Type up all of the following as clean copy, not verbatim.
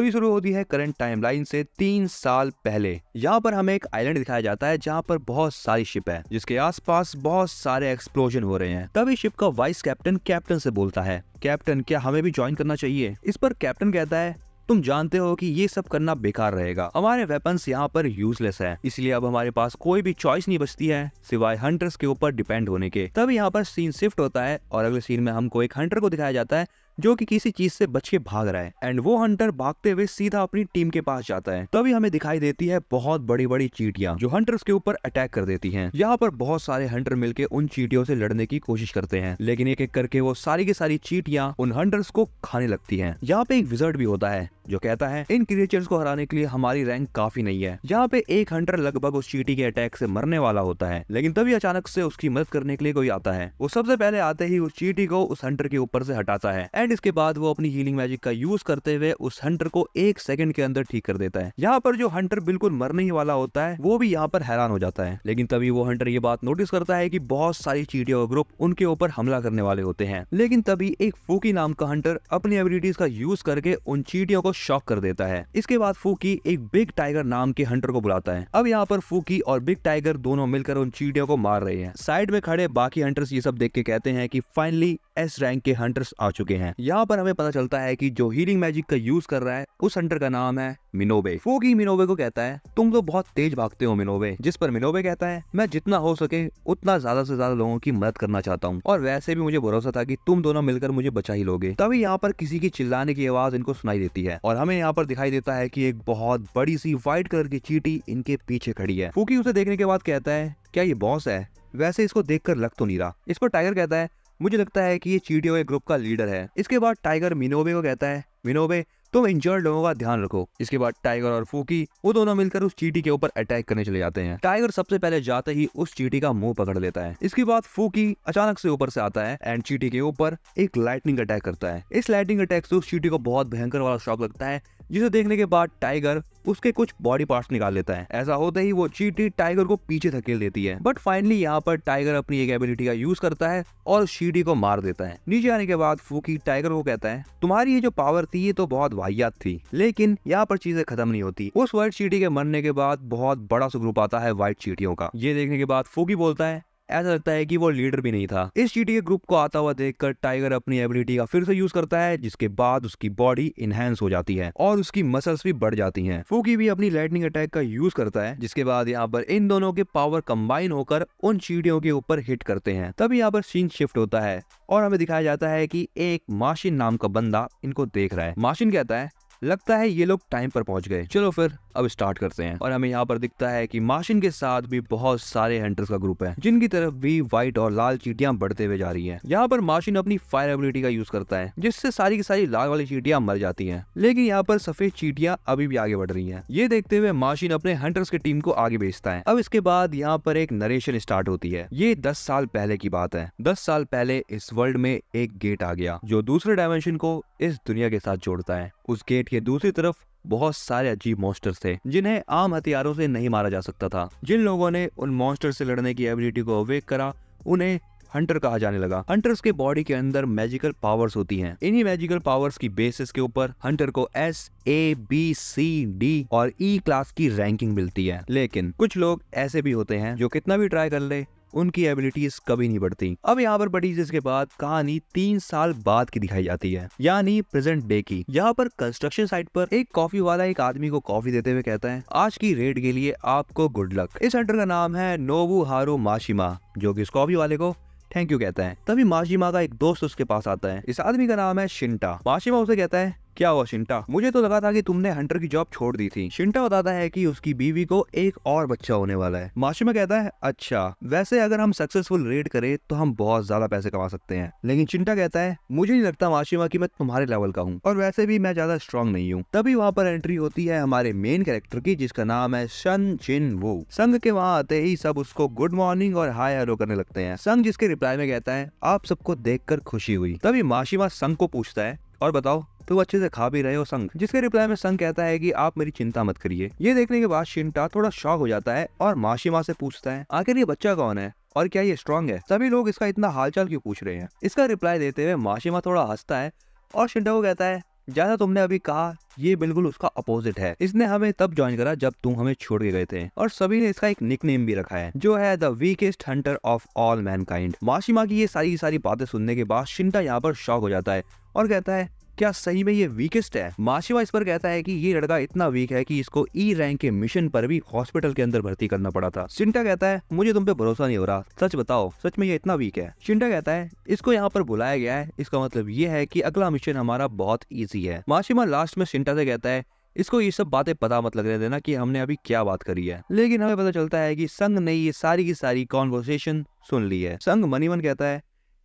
Story शुरू होती है करंट टाइमलाइन से 3 साल पहले। यहाँ पर हमें एक आइलैंड दिखाया जाता है जहाँ पर बहुत सारी शिप है, जिसके आसपास बहुत सारे एक्सप्लोजन हो रहे हैं। तभी शिप का वाइस कैप्टन कैप्टन से बोलता है, कैप्टन क्या हमें भी ज्वाइन करना चाहिए? इस पर कैप्टन कहता है, तुम जानते हो कि ये सब करना बेकार रहेगा, हमारे वेपन्स यहाँ पर यूजलेस है, इसलिए अब हमारे पास कोई भी चॉइस नहीं बचती है सिवाय हंटर्स के ऊपर डिपेंड होने के। तब यहाँ पर सीन शिफ्ट होता है और अगले सीन में हमको एक हंटर को दिखाया जाता है जो कि किसी चीज से बच के भाग रहा है एंड वो हंटर भागते हुए सीधा अपनी टीम के पास जाता है। तभी हमें दिखाई देती है बहुत बड़ी बड़ी चींटियां जो हंटर्स के ऊपर अटैक कर देती हैं। यहाँ पर बहुत सारे हंटर मिलके उन चींटियों से लड़ने की कोशिश करते हैं, लेकिन एक एक करके वो सारी की सारी चींटियां उन हंटर्स को खाने लगती हैं। यहाँ पे एक विजर्ड भी होता है जो कहता है इन क्रिएचर्स को हराने के लिए हमारी रैंक काफी नहीं है। यहाँ पे एक हंटर लगभग उस चींटी के अटैक से मरने वाला होता है, लेकिन तभी अचानक से उसकी मदद करने के लिए कोई आता है। वो सबसे पहले आते ही उस चींटी को उस हंटर के ऊपर से हटाता है एंड इसके बाद वो अपनी हीलिंग मैजिक का यूज करते हुए उस हंटर को 1 सेकंड के अंदर ठीक कर देता है। यहाँ पर जो हंटर बिल्कुल मरने ही वाला होता है वो भी यहाँ पर हैरान हो जाता है, लेकिन तभी वो हंटर ये बात नोटिस करता है कि बहुत सारी चींटियों का ग्रुप उनके ऊपर हमला करने वाले होते हैं। लेकिन तभी एक फूकी नाम का हंटर अपनी एबिलिटीज का यूज करके उन चींटियों को शॉक कर देता है। इसके बाद फूकी एक बिग टाइगर नाम के हंटर को बुलाता है। अब यहाँ पर फूकी और बिग टाइगर दोनों मिलकर उन चींटियों को मार रहे हैं। साइड में खड़े बाकी हंटर्स ये सब देख के कहते हैं कि फाइनली एस रैंक के हंटर्स आ चुके हैं। यहाँ पर हमें पता चलता है कि जो हीलिंग मैजिक का यूज कर रहा है उस हंटर का नाम है मिनोबे। फूकी मिनोबे को कहता है तुम तो बहुत तेज भागते हो मिनोबे, जिस पर मिनोबे कहता है मैं जितना हो सके उतना ज्यादा से ज्यादा लोगों की मदद करना चाहता हूँ और वैसे भी मुझे भरोसा था कि तुम दोनों मिलकर मुझे बचा ही लोगे। तभी यहाँ पर किसी की चिल्लाने की आवाज इनको सुनाई देती है और हमें यहाँ पर दिखाई देता है कि एक बहुत बड़ी सी व्हाइट कलर की चींटी इनके पीछे खड़ी है। फूकी उसे देखने के बाद कहता है क्या ये बॉस है? वैसे इसको देखकर लग तो नहीं रहा। इस पर टाइगर कहता है मुझे लगता है कि ये चींटियों के ग्रुप का लीडर है। इसके बाद टाइगर मिनोबे को कहता है मिनोबे तुम इंजर्ड लोगों का ध्यान रखो। इसके बाद टाइगर और फूकी वो दोनों मिलकर उस चींटी के ऊपर अटैक करने चले जाते हैं। टाइगर सबसे पहले जाते ही उस चींटी का मुंह पकड़ लेता है। इसके बाद फूकी अचानक से ऊपर से आता है एंड चींटी के ऊपर एक लाइटनिंग अटैक करता है। इस लाइटनिंग अटैक से उस चींटी को बहुत भयंकर वाला शॉक लगता है, जिसे देखने के बाद टाइगर उसके कुछ बॉडी पार्ट्स निकाल लेता है। ऐसा होते ही वो चींटी टाइगर को पीछे धकेल देती है, बट फाइनली यहाँ पर टाइगर अपनी एक एबिलिटी का यूज करता है और उस चींटी को मार देता है। नीचे आने के बाद फूकी टाइगर को कहता है तुम्हारी ये जो पावर थी ये तो बहुत वाहियात थी, लेकिन यहाँ पर चीजें खत्म नहीं होती। उस व्हाइट चींटी के मरने के बाद बहुत बड़ा सा ग्रुप आता है व्हाइट चींटियों का। ये देखने के बाद फूकी बोलता है ऐसा लगता है कि वो लीडर भी नहीं था। इस चींटी के ग्रुप को आता हुआ देखकर टाइगर अपनी एबिलिटी का फिर से यूज करता है, जिसके बाद उसकी बॉडी इनहेंस हो जाती है और उसकी मसल्स भी बढ़ जाती हैं। फूकी भी अपनी लाइटनिंग अटैक का यूज करता है, जिसके बाद यहाँ पर इन दोनों के पावर कंबाइन होकर उन चींटियों के ऊपर हिट करते हैं। तभी यहाँ पर सीन शिफ्ट होता है और हमें दिखाया जाता है कि एक माशिन नाम का बंदा इनको देख रहा है। माशिन कहता है लगता है ये लोग टाइम पर पहुंच गए, चलो फिर अब स्टार्ट करते हैं। और हमें यहाँ पर दिखता है कि माशिन के साथ भी बहुत सारे हंटर्स का ग्रुप है, जिनकी तरफ भी व्हाइट और लाल चींटियां बढ़ते हुए जा रही हैं। यहाँ पर माशिन अपनी फायर एबिलिटी का यूज करता है, जिससे सारी की सारी लाल वाली चींटियां मर जाती हैं, लेकिन यहाँ पर सफेद चींटियां अभी भी आगे बढ़ रही हैं। ये देखते हुए माशिन अपने हंटर्स की टीम को आगे भेजता है। अब इसके बाद यहाँ पर एक नरेशन स्टार्ट होती है। ये 10 साल पहले की बात है। 10 साल पहले इस वर्ल्ड में एक गेट आ गया जो दूसरे डायमेंशन को इस दुनिया के साथ जोड़ता है। उस गेट के दूसरी तरफ बहुत सारे अजीब मॉन्स्टर्स थे, जिन्हें आम हथियारों से नहीं मारा जा सकता था। जिन लोगों ने उन मॉन्स्टर से लड़ने की एबिलिटी को अवेक करा उन्हें हंटर कहा जाने लगा। हंटर्स के बॉडी के अंदर मैजिकल पावर्स होती हैं। इन्हीं मैजिकल पावर्स की बेसिस के ऊपर हंटर को S, A, B, C, D और E क्लास की रैंकिंग मिलती है। लेकिन कुछ लोग ऐसे भी होते हैं जो कितना भी ट्राई कर ले उनकी एबिलिटीज कभी नहीं बढ़ती। अब यहाँ पर बड़ी चीज के बाद कहानी 3 साल बाद की दिखाई जाती है, यानी प्रेजेंट डे की। यहाँ पर कंस्ट्रक्शन साइट पर एक कॉफी वाला एक आदमी को कॉफी देते हुए कहता है आज की रेड के लिए आपको गुड लक। इस हंटर का नाम है नोबुहारू माशिमा, जो कि इस कॉफी वाले को थैंक यू कहता है। तभी माशिमा का एक दोस्त उसके पास आता है। इस आदमी का नाम है शिंटा। माशिमा उसे कहता है क्या हुआ शिंटा, मुझे तो लगा था कि तुमने हंटर की जॉब छोड़ दी थी। शिंटा बताता है कि उसकी बीवी को एक और बच्चा होने वाला है। माशिमा कहता है अच्छा, वैसे अगर हम सक्सेसफुल रेड करें तो हम बहुत ज्यादा पैसे कमा सकते हैं। लेकिन शिंटा कहता है मुझे नहीं लगता माशिमा कि मैं तुम्हारे लेवल का हूँ और वैसे भी मैं ज्यादा स्ट्रॉन्ग नहीं हूँ। तभी वहाँ पर एंट्री होती है हमारे मेन कैरेक्टर की, जिसका नाम है शन जिन वू। संग के वहाँ आते ही सब उसको गुड मॉर्निंग और हाय हेलो करने लगते हैं। संग जिसके रिप्लाई में कहता है आप सबको देखकर खुशी हुई। तभी माशिमा संग को पूछता है और बताओ तुम अच्छे से खा भी रहे हो संग, जिसके रिप्लाई में संग कहता है कि आप मेरी चिंता मत करिए। ये देखने के बाद शिंटा थोड़ा शॉक हो जाता है और माशिमा से पूछता है आखिर ये बच्चा कौन है और क्या ये स्ट्रॉन्ग है? सभी लोग इसका इतना हालचाल क्यों पूछ रहे हैं? इसका रिप्लाई देते हुए माशिमा थोड़ा हंसता है और शिंटा को कहता है जैसा तुमने अभी कहा ये बिल्कुल उसका अपोजिट है। इसने हमें तब ज्वाइन करा जब तुम हमें छोड़ के गए थे और सभी ने इसका एक निकनेम भी रखा है जो है the weakest hunter of all mankind. Mashima की ये सारी बातें सुनने के बाद शिंटा यहाँ पर शॉक हो जाता है और कहता है क्या सही में ये वीकेस्ट है? माशिमा इस पर कहता है कि ये लड़का इतना वीक है कि इसको ई रैंक के मिशन पर भी हॉस्पिटल के अंदर भर्ती करना पड़ा था। शिंटा कहता है मुझे तुम पे भरोसा नहीं हो रहा, सच बताओ सच में ये इतना वीक है? शिंटा कहता है इसको यहाँ पर बुलाया गया है, इसका मतलब ये है कि अगला मिशन हमारा बहुत ईजी है। माशिमा लास्ट में शिंटा से कहता है इसको ये सब बातें पता मत लगने देना कि हमने अभी क्या बात करी है। लेकिन हमें पता चलता है कि संग ने ये सारी की सारी कॉन्वर्सेशन सुन ली है। संग मनीमन कहता है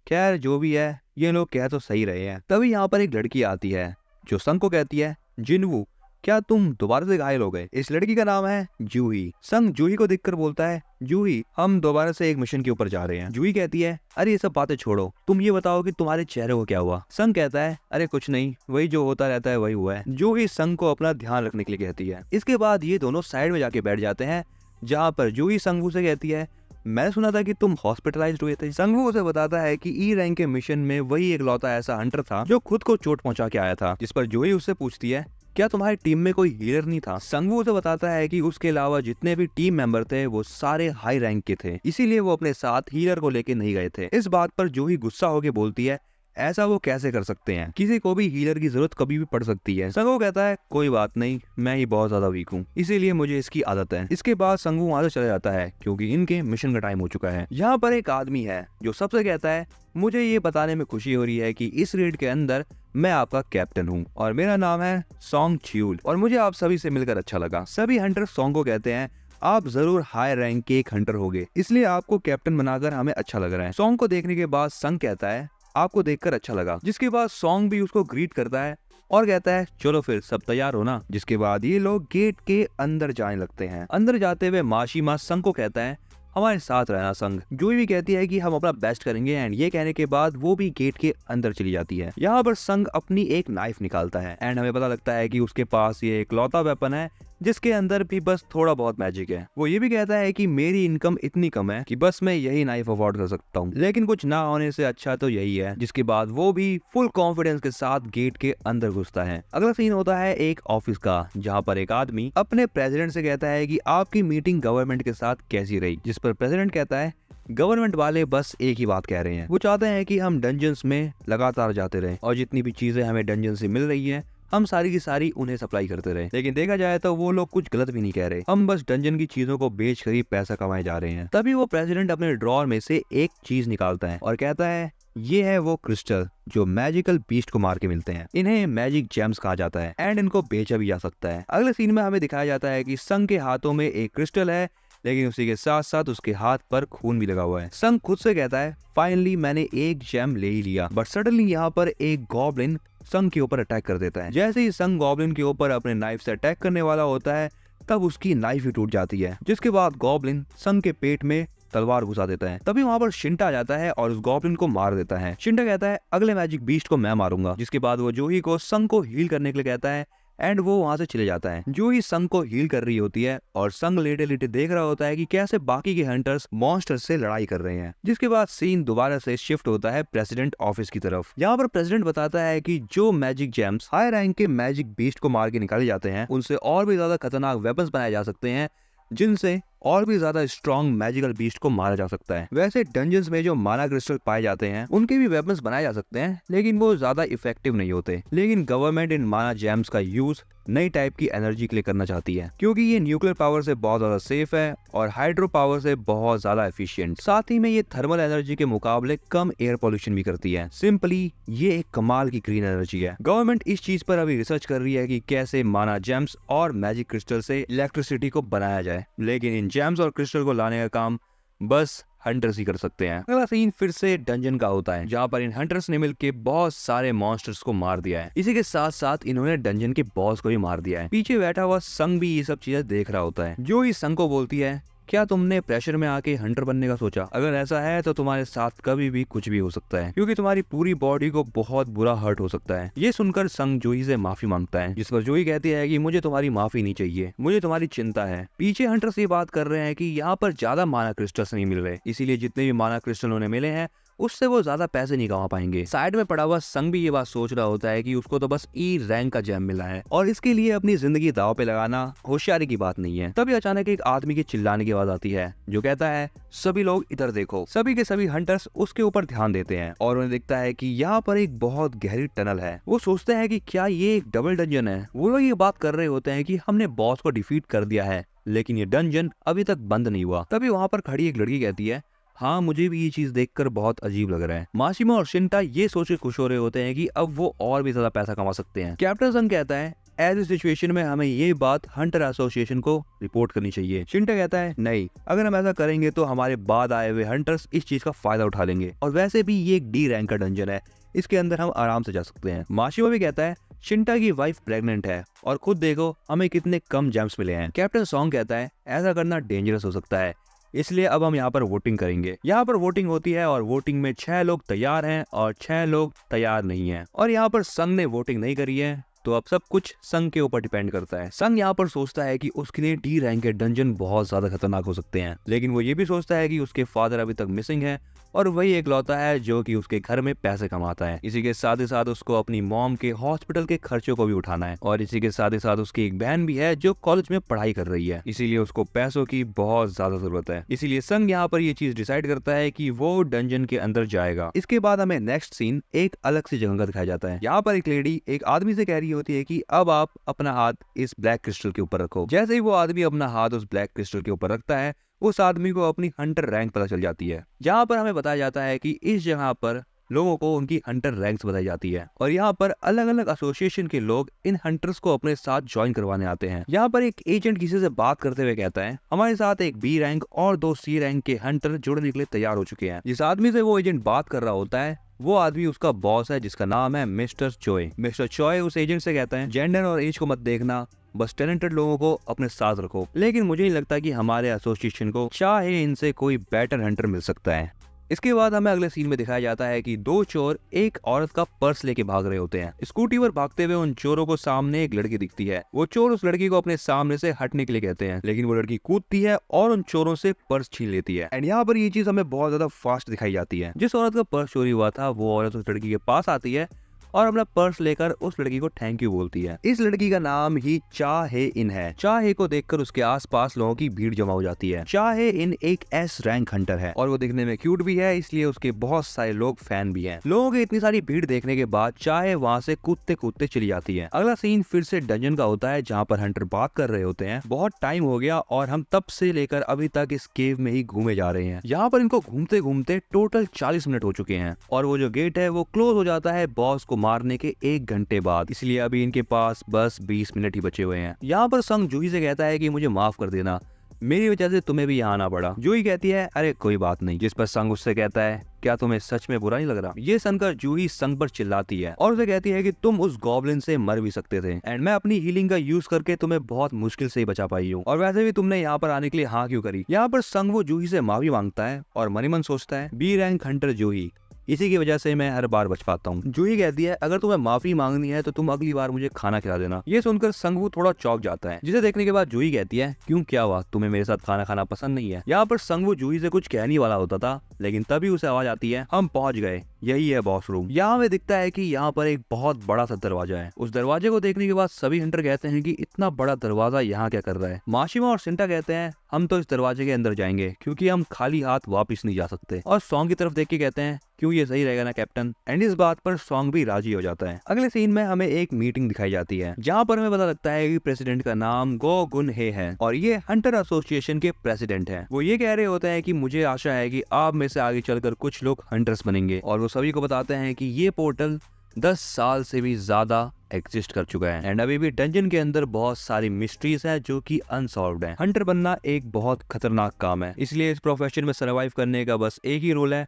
खैर जो भी है ये लोग कह तो सही रहे हैं। तभी यहाँ पर एक लड़की आती है जो संग को कहती है जिनवू क्या तुम दोबारा से घायल हो गए? इस लड़की का नाम है जूही। संग जूही को देखकर बोलता है जूही हम दोबारा से एक मिशन के ऊपर जा रहे हैं। जूही कहती है अरे ये सब बातें छोड़ो, तुम ये बताओ कि तुम्हारे चेहरे को क्या हुआ? संग कहता है अरे कुछ नहीं, वही जो होता रहता है वही हुआ है। जूही संग को अपना ध्यान रखने के लिए कहती है। इसके बाद ये दोनों साइड में जाके बैठ जाते हैं जहाँ पर जूही संगू से कहती है मैंने सुना था कि तुम हॉस्पिटलाइज्ड हुए थे। संगू उसे बताता है कि ई रैंक के मिशन में वही एक लौता ऐसा हंटर था जो खुद को चोट पहुंचा के आया था। जिस पर जूही उससे पूछती है क्या तुम्हारी टीम में कोई हीलर नहीं था? संगू उसे बताता है कि उसके अलावा जितने भी टीम मेंबर थे वो सारे हाई रैंक के थे, इसीलिए वो अपने साथ हीलर को लेके नहीं गए थे। इस बात पर जूही गुस्सा होकर बोलती है ऐसा वो कैसे कर सकते हैं, किसी को भी हीलर की जरूरत कभी भी पड़ सकती है। संगू कहता है कोई बात नहीं, मैं ही बहुत ज्यादा वीक हूँ इसीलिए मुझे इसकी आदत है। इसके बाद संगू वहां से चला जाता है क्योंकि इनके मिशन का टाइम हो चुका है। यहाँ पर एक आदमी है जो सबसे कहता है मुझे ये बताने में खुशी हो रही है कि इस रेड के अंदर मैं आपका कैप्टन हूँ और मेरा नाम है सॉन्ग च्यूल और मुझे आप सभी से मिलकर अच्छा लगा। सभी हंटर सॉन्ग को कहते हैं आप जरूर हाई रैंक के एक हंटर होगे, इसलिए आपको कैप्टन बनाकर हमें अच्छा लग रहा है। सॉन्ग को देखने के बाद संग कहता है आपको देखकर अच्छा लगा, जिसके बाद सॉन्ग भी उसको ग्रीट करता है और कहता है चलो फिर सब तैयार हो ना। जिसके बाद ये लोग गेट के अंदर जाने लगते हैं। अंदर जाते हुए माशिमा संग को कहता है हमारे साथ रहना संग। जूही भी कहती है कि हम अपना बेस्ट करेंगे एंड ये कहने के बाद वो भी गेट के अंदर चली जाती है। यहाँ पर संग अपनी एक नाइफ निकालता है एंड हमें पता लगता है कि उसके पास ये एक लौता वेपन है जिसके अंदर भी बस थोड़ा बहुत मैजिक है। वो ये भी कहता है कि मेरी इनकम इतनी कम है कि बस मैं यही नाइफ अफोर्ड कर सकता हूँ, लेकिन कुछ ना होने से अच्छा तो यही है। जिसके बाद वो भी फुल कॉन्फिडेंस के साथ गेट के अंदर घुसता है। अगला सीन होता है एक ऑफिस का जहाँ पर एक आदमी अपने प्रेसिडेंट से कहता है कि आपकी मीटिंग गवर्नमेंट के साथ कैसी रही? जिस पर प्रेसिडेंट कहता है गवर्नमेंट वाले बस एक ही बात कह रहे हैं, वो चाहते हैं कि हम डंजन्स में लगातार जाते रहें और जितनी भी चीजें हमें डंजन से मिल रही है हम सारी की सारी उन्हें सप्लाई करते रहे। लेकिन देखा जाए तो वो लोग कुछ गलत भी नहीं कह रहे, हम बस डंजन की चीजों को बेच कर ही पैसा कमाए जा रहे हैं। तभी वो प्रेसिडेंट अपने ड्रॉर में से एक चीज निकालता है और कहता है ये है वो क्रिस्टल जो मैजिकल बीस्ट को मार के मिलते हैं, इन्हें मैजिक जेम्स कहा जाता है एंड इनको बेचा भी जा सकता है। अगले सीन में हमें दिखाया जाता है कि संग के हाथों में एक क्रिस्टल है लेकिन उसी के साथ साथ उसके हाथ पर खून भी लगा हुआ है। संग खुद से कहता है फाइनली मैंने एक जेम ले ही लिया, बट सडनली यहाँ पर एक गॉब्लिन संग के ऊपर अटैक कर देता है। जैसे ही संग गॉब्लिन के ऊपर अपने नाइफ से अटैक करने वाला होता है तब उसकी नाइफ ही टूट जाती है, जिसके बाद गॉब्लिन संग के पेट में तलवार घुसा देता है। तभी वहाँ पर शिंटा आ जाता है और उस गॉब्लिन को मार देता है। शिंटा कहता है अगले मैजिक बीस्ट को मैं मारूंगा। जिसके बाद वो जूही को संग को हील करने के लिए कहता है एंड वो वहां से चले जाता है। जूही संग को हील कर रही होती है और संग लेटे लेटे देख रहा होता है कि कैसे बाकी के हंटर्स मॉन्स्टर से लड़ाई कर रहे हैं। जिसके बाद सीन दोबारा से शिफ्ट होता है प्रेसिडेंट ऑफिस की तरफ। यहाँ पर प्रेसिडेंट बताता है कि जो मैजिक जेम्स हाई रैंक के मैजिक बीस्ट को मार के निकाले जाते हैं उनसे और भी ज्यादा खतरनाक वेपन्स बनाए जा सकते हैं जिनसे और भी ज्यादा स्ट्रॉन्ग मैजिकल बीस्ट को मारा जा सकता है। वैसे डंजन्स में जो माना क्रिस्टल पाए जाते हैं उनके भी वेपन्स बनाए जा सकते हैं लेकिन वो ज्यादा इफेक्टिव नहीं होते। लेकिन गवर्नमेंट इन माना जेम्स का यूज नई टाइप की एनर्जी के लिए करना चाहती है क्योंकि ये न्यूक्लियर पावर से बहुत ज्यादा सेफ है और हाइड्रो पावर से बहुत ज्यादा एफिशिएंट। साथ ही में ये थर्मल एनर्जी के मुकाबले कम एयर पोल्यूशन भी करती है। सिंपली ये एक कमाल की ग्रीन एनर्जी है। गवर्नमेंट इस चीज पर अभी रिसर्च कर रही है कि कैसे माना जेम्स और मैजिक क्रिस्टल से इलेक्ट्रिसिटी को बनाया जाए, लेकिन इन जेम्स और क्रिस्टल को लाने का काम बस हंटर्स ही कर सकते हैं। अगला सीन फिर से डंजन का होता है जहाँ पर इन हंटर्स ने मिलकर बहुत सारे मॉन्स्टर्स को मार दिया है। इसी के साथ साथ इन्होंने डंजन के बॉस को भी मार दिया है। पीछे बैठा हुआ संग भी ये सब चीजें देख रहा होता है। जो ही संग को बोलती है क्या तुमने प्रेशर में आके हंटर बनने का सोचा? अगर ऐसा है तो तुम्हारे साथ कभी भी कुछ भी हो सकता है क्योंकि तुम्हारी पूरी बॉडी को बहुत बुरा हर्ट हो सकता है। ये सुनकर संग जूही से माफी मांगता है, जिस पर जूही कहती है कि मुझे तुम्हारी माफी नहीं चाहिए, मुझे तुम्हारी चिंता है। पीछे हंटर्स ये बात कर रहे हैं कि यहाँ पर ज्यादा माना क्रिस्टल्स नहीं मिल रहे, इसीलिए जितने भी माना क्रिस्टल उन्हें मिले हैं उससे वो ज्यादा पैसे नहीं कमा पाएंगे। साइड में पड़ा हुआ संग भी ये बात सोच रहा होता है कि उसको तो बस ई रैंक का जेम मिला है और इसके लिए अपनी जिंदगी दांव पे लगाना होशियारी की बात नहीं है। तभी अचानक एक आदमी के चिल्लाने की आवाज आती है जो कहता है, सभी लोग इधर देखो। सभी के सभी हंटर्स उसके ऊपर ध्यान देते हैं और उन्हें दिखता है कि यहाँ पर एक बहुत गहरी टनल है। वो सोचते हैं कि क्या ये एक डबल डंजन है। वो लोग ये बात कर रहे होते हैं कि हमने बॉस को डिफीट कर दिया है, लेकिन ये डंजन अभी तक बंद नहीं हुआ। तभी वहाँ पर खड़ी एक लड़की कहती है, हाँ मुझे भी ये चीज देखकर बहुत अजीब लग रहा है। माशिमा और शिंटा ये सोच के खुश हो रहे होते हैं कि अब वो और भी ज्यादा पैसा कमा सकते हैं। कैप्टन सन कहता है, ऐसी सिचुएशन में हमें ये बात हंटर एसोसिएशन को रिपोर्ट करनी चाहिए। शिंटा कहता है, नहीं, अगर हम ऐसा करेंगे तो हमारे बाद आए हुए हंटर्स इस चीज का फायदा उठा लेंगे और वैसे भी ये एक डी रैंक का डंजन है, इसके अंदर हम आराम से जा सकते हैं। माशिमा भी कहता है, शिंटा की वाइफ प्रेग्नेंट है और खुद देखो हमें कितने कम जेम्स मिले हैं। कैप्टन सॉन्ग कहता है, ऐसा करना डेंजरस हो सकता है, इसलिए अब हम यहाँ पर वोटिंग करेंगे। यहाँ पर वोटिंग होती है और वोटिंग में 6 लोग तैयार हैं और 6 लोग तैयार नहीं हैं। और यहाँ पर संघ ने वोटिंग नहीं करी है तो अब सब कुछ संघ के ऊपर डिपेंड करता है। संघ यहाँ पर सोचता है कि उसके लिए डी रैंक के डंजन बहुत ज्यादा खतरनाक हो सकते हैं, लेकिन वो ये भी सोचता है कि उसके फादर अभी तक मिसिंग है और वही एक लौता है जो कि उसके घर में पैसे कमाता है। इसी के साथ ही साथ उसको अपनी मॉम के हॉस्पिटल के खर्चों को भी उठाना है और इसी के साथ ही साथ उसकी एक बहन भी है जो कॉलेज में पढ़ाई कर रही है, इसीलिए उसको पैसों की बहुत ज्यादा जरूरत है। इसीलिए संघ यहाँ पर ये चीज डिसाइड करता है कि वो डंजन के अंदर जाएगा। इसके बाद हमें नेक्स्ट सीन एक अलग सी जगह का दिखाया जाता है। यहाँ पर एक लेडी एक आदमी से कह रही होती है कि अब आप अपना हाथ इस ब्लैक क्रिस्टल के ऊपर रखो। जैसे ही वो आदमी अपना हाथ उस ब्लैक क्रिस्टल के ऊपर रखता है, उस आदमी को अपनी हंटर रैंक पता चल जाती है। यहाँ पर हमें बताया जाता है कि इस जगह पर लोगों को उनकी हंटर रैंक्स बताई जाती है और यहाँ पर अलग अलग एसोसिएशन के लोग इन हंटर्स को अपने साथ ज्वाइन करवाने आते हैं। यहाँ पर एक एजेंट किसी से बात करते हुए कहता है, हमारे साथ एक बी रैंक और 2 सी रैंक के हंटर जुड़ने के लिए तैयार हो चुके हैं। जिस आदमी से वो एजेंट बात कर रहा होता है वो आदमी उसका बॉस है जिसका नाम है मिस्टर चॉय। मिस्टर चॉय उस एजेंट से कहता है, जेंडर और एज को मत देखना, बस टैलेंटेड लोगों को अपने साथ रखो। लेकिन मुझे नहीं लगता कि हमारे एसोसिएशन को चाहे इनसे कोई बेटर हंटर मिल सकता है। इसके बाद हमें अगले सीन में दिखाया जाता है कि 2 चोर एक औरत का पर्स लेके भाग रहे होते हैं। स्कूटी पर भागते हुए उन चोरों को सामने एक लड़की दिखती है। वो चोर उस लड़की को अपने सामने से हटने के लिए कहते हैं, लेकिन वो लड़की कूदती है और उन चोरों से पर्स छीन लेती है। एंड यहाँ पर ये चीज हमें बहुत ज्यादा फास्ट दिखाई जाती है। जिस औरत का पर्स चोरी हुआ था वो औरत उस लड़की के पास आती है और अपना पर्स लेकर उस लड़की को थैंक यू बोलती है। इस लड़की का नाम ही चा हे इन है। चा हे को देखकर उसके आसपास लोगों की भीड़ जमा हो जाती है। चा हे इन एक एस रैंक हंटर है और वो दिखने में क्यूट भी है, इसलिए उसके बहुत सारे लोग फैन भी हैं। लोगों की इतनी सारी भीड़ देखने के बाद चाहे वहाँ से कूदते कूदते चली जाती है। अगला सीन फिर से डंजन का होता है जहाँ पर हंटर बात कर रहे होते हैं, बहुत टाइम हो गया और हम तब से लेकर अभी तक इस केव में ही घूमे जा रहे हैं। यहाँ पर इनको घूमते घूमते टोटल 40 मिनट हो चुके हैं और वो जो गेट है वो क्लोज हो जाता है बॉस को मारने के 1 घंटे बाद, इसलिए अभी इनके पास बस 20 मिनट ही बचे हुए हैं। यहाँ पर संग जूही से कहता है कि मुझे माफ कर देना, मेरी वजह से तुम्हें भी यहाँ आना पड़ा। जूही कहती है, अरे कोई बात नहीं। जिस पर संग उससे कहता है, क्या तुम्हें सच में बुरा नहीं लग रहा? ये सुनकर जूही संग पर चिल्लाती है और उसे कहती है कि तुम उस गॉब्लिन से मर भी सकते थे एंड मैं अपनी हीलिंग का यूज करके तुम्हें बहुत मुश्किल से ही बचा पाई हूँ, और वैसे भी तुमने यहाँ पर आने के लिए हाँ क्यों करी? यहाँ पर संग वो जूही से माफी मांगता है और मन ही मन सोचता है, बी रैंक हंटर जूही, इसी की वजह से मैं हर बार बच पाता हूँ। जूही कहती है, अगर तुम्हें माफी मांगनी है तो तुम अगली बार मुझे खाना खिला देना। ये सुनकर संगवू थोड़ा चौंक जाता है, जिसे देखने के बाद जूही कहती है, क्यों, क्या हुआ, तुम्हें मेरे साथ खाना खाना पसंद नहीं है? यहाँ पर संगवू जूही से कुछ कहने वाला होता था, लेकिन तभी उसे आवाज आती है, हम पहुंच गए, यही है बॉस रूम। यहाँ हमें दिखता है कि यहाँ पर एक बहुत बड़ा सा दरवाजा है। उस दरवाजे को देखने के बाद सभी हंटर कहते हैं कि इतना बड़ा दरवाजा यहाँ क्या कर रहा है? माशिमा और शिंटा कहते हैं, हम तो इस दरवाजे के अंदर जाएंगे क्योंकि हम खाली हाथ वापस नहीं जा सकते। और सॉन्ग की तरफ देख के कहते हैं, क्यों, ये सही रहेगा ना कैप्टन? एंड इस बात पर सॉन्ग भी राजी हो जाता है। अगले सीन में हमें एक मीटिंग दिखाई जाती है जहाँ पर हमें पता लगता है कि प्रेसिडेंट का नाम गो गुन हे है और ये हंटर एसोसिएशन के प्रेसिडेंट हैं। वो ये कह रहे होते हैं कि मुझे आशा है कि आप में से आगे चलकर कुछ लोग हंटर्स बनेंगे, और वो सभी को बताते हैं कि ये पोर्टल 10 साल से भी ज्यादा एग्जिस्ट कर चुका है एंड अभी भी डंजन के अंदर बहुत सारी मिस्ट्रीज है जो कि अनसॉल्व्ड है। हंटर बनना एक बहुत खतरनाक काम है, इसलिए इस प्रोफेशन में सर्वाइव करने का बस एक ही रूल है,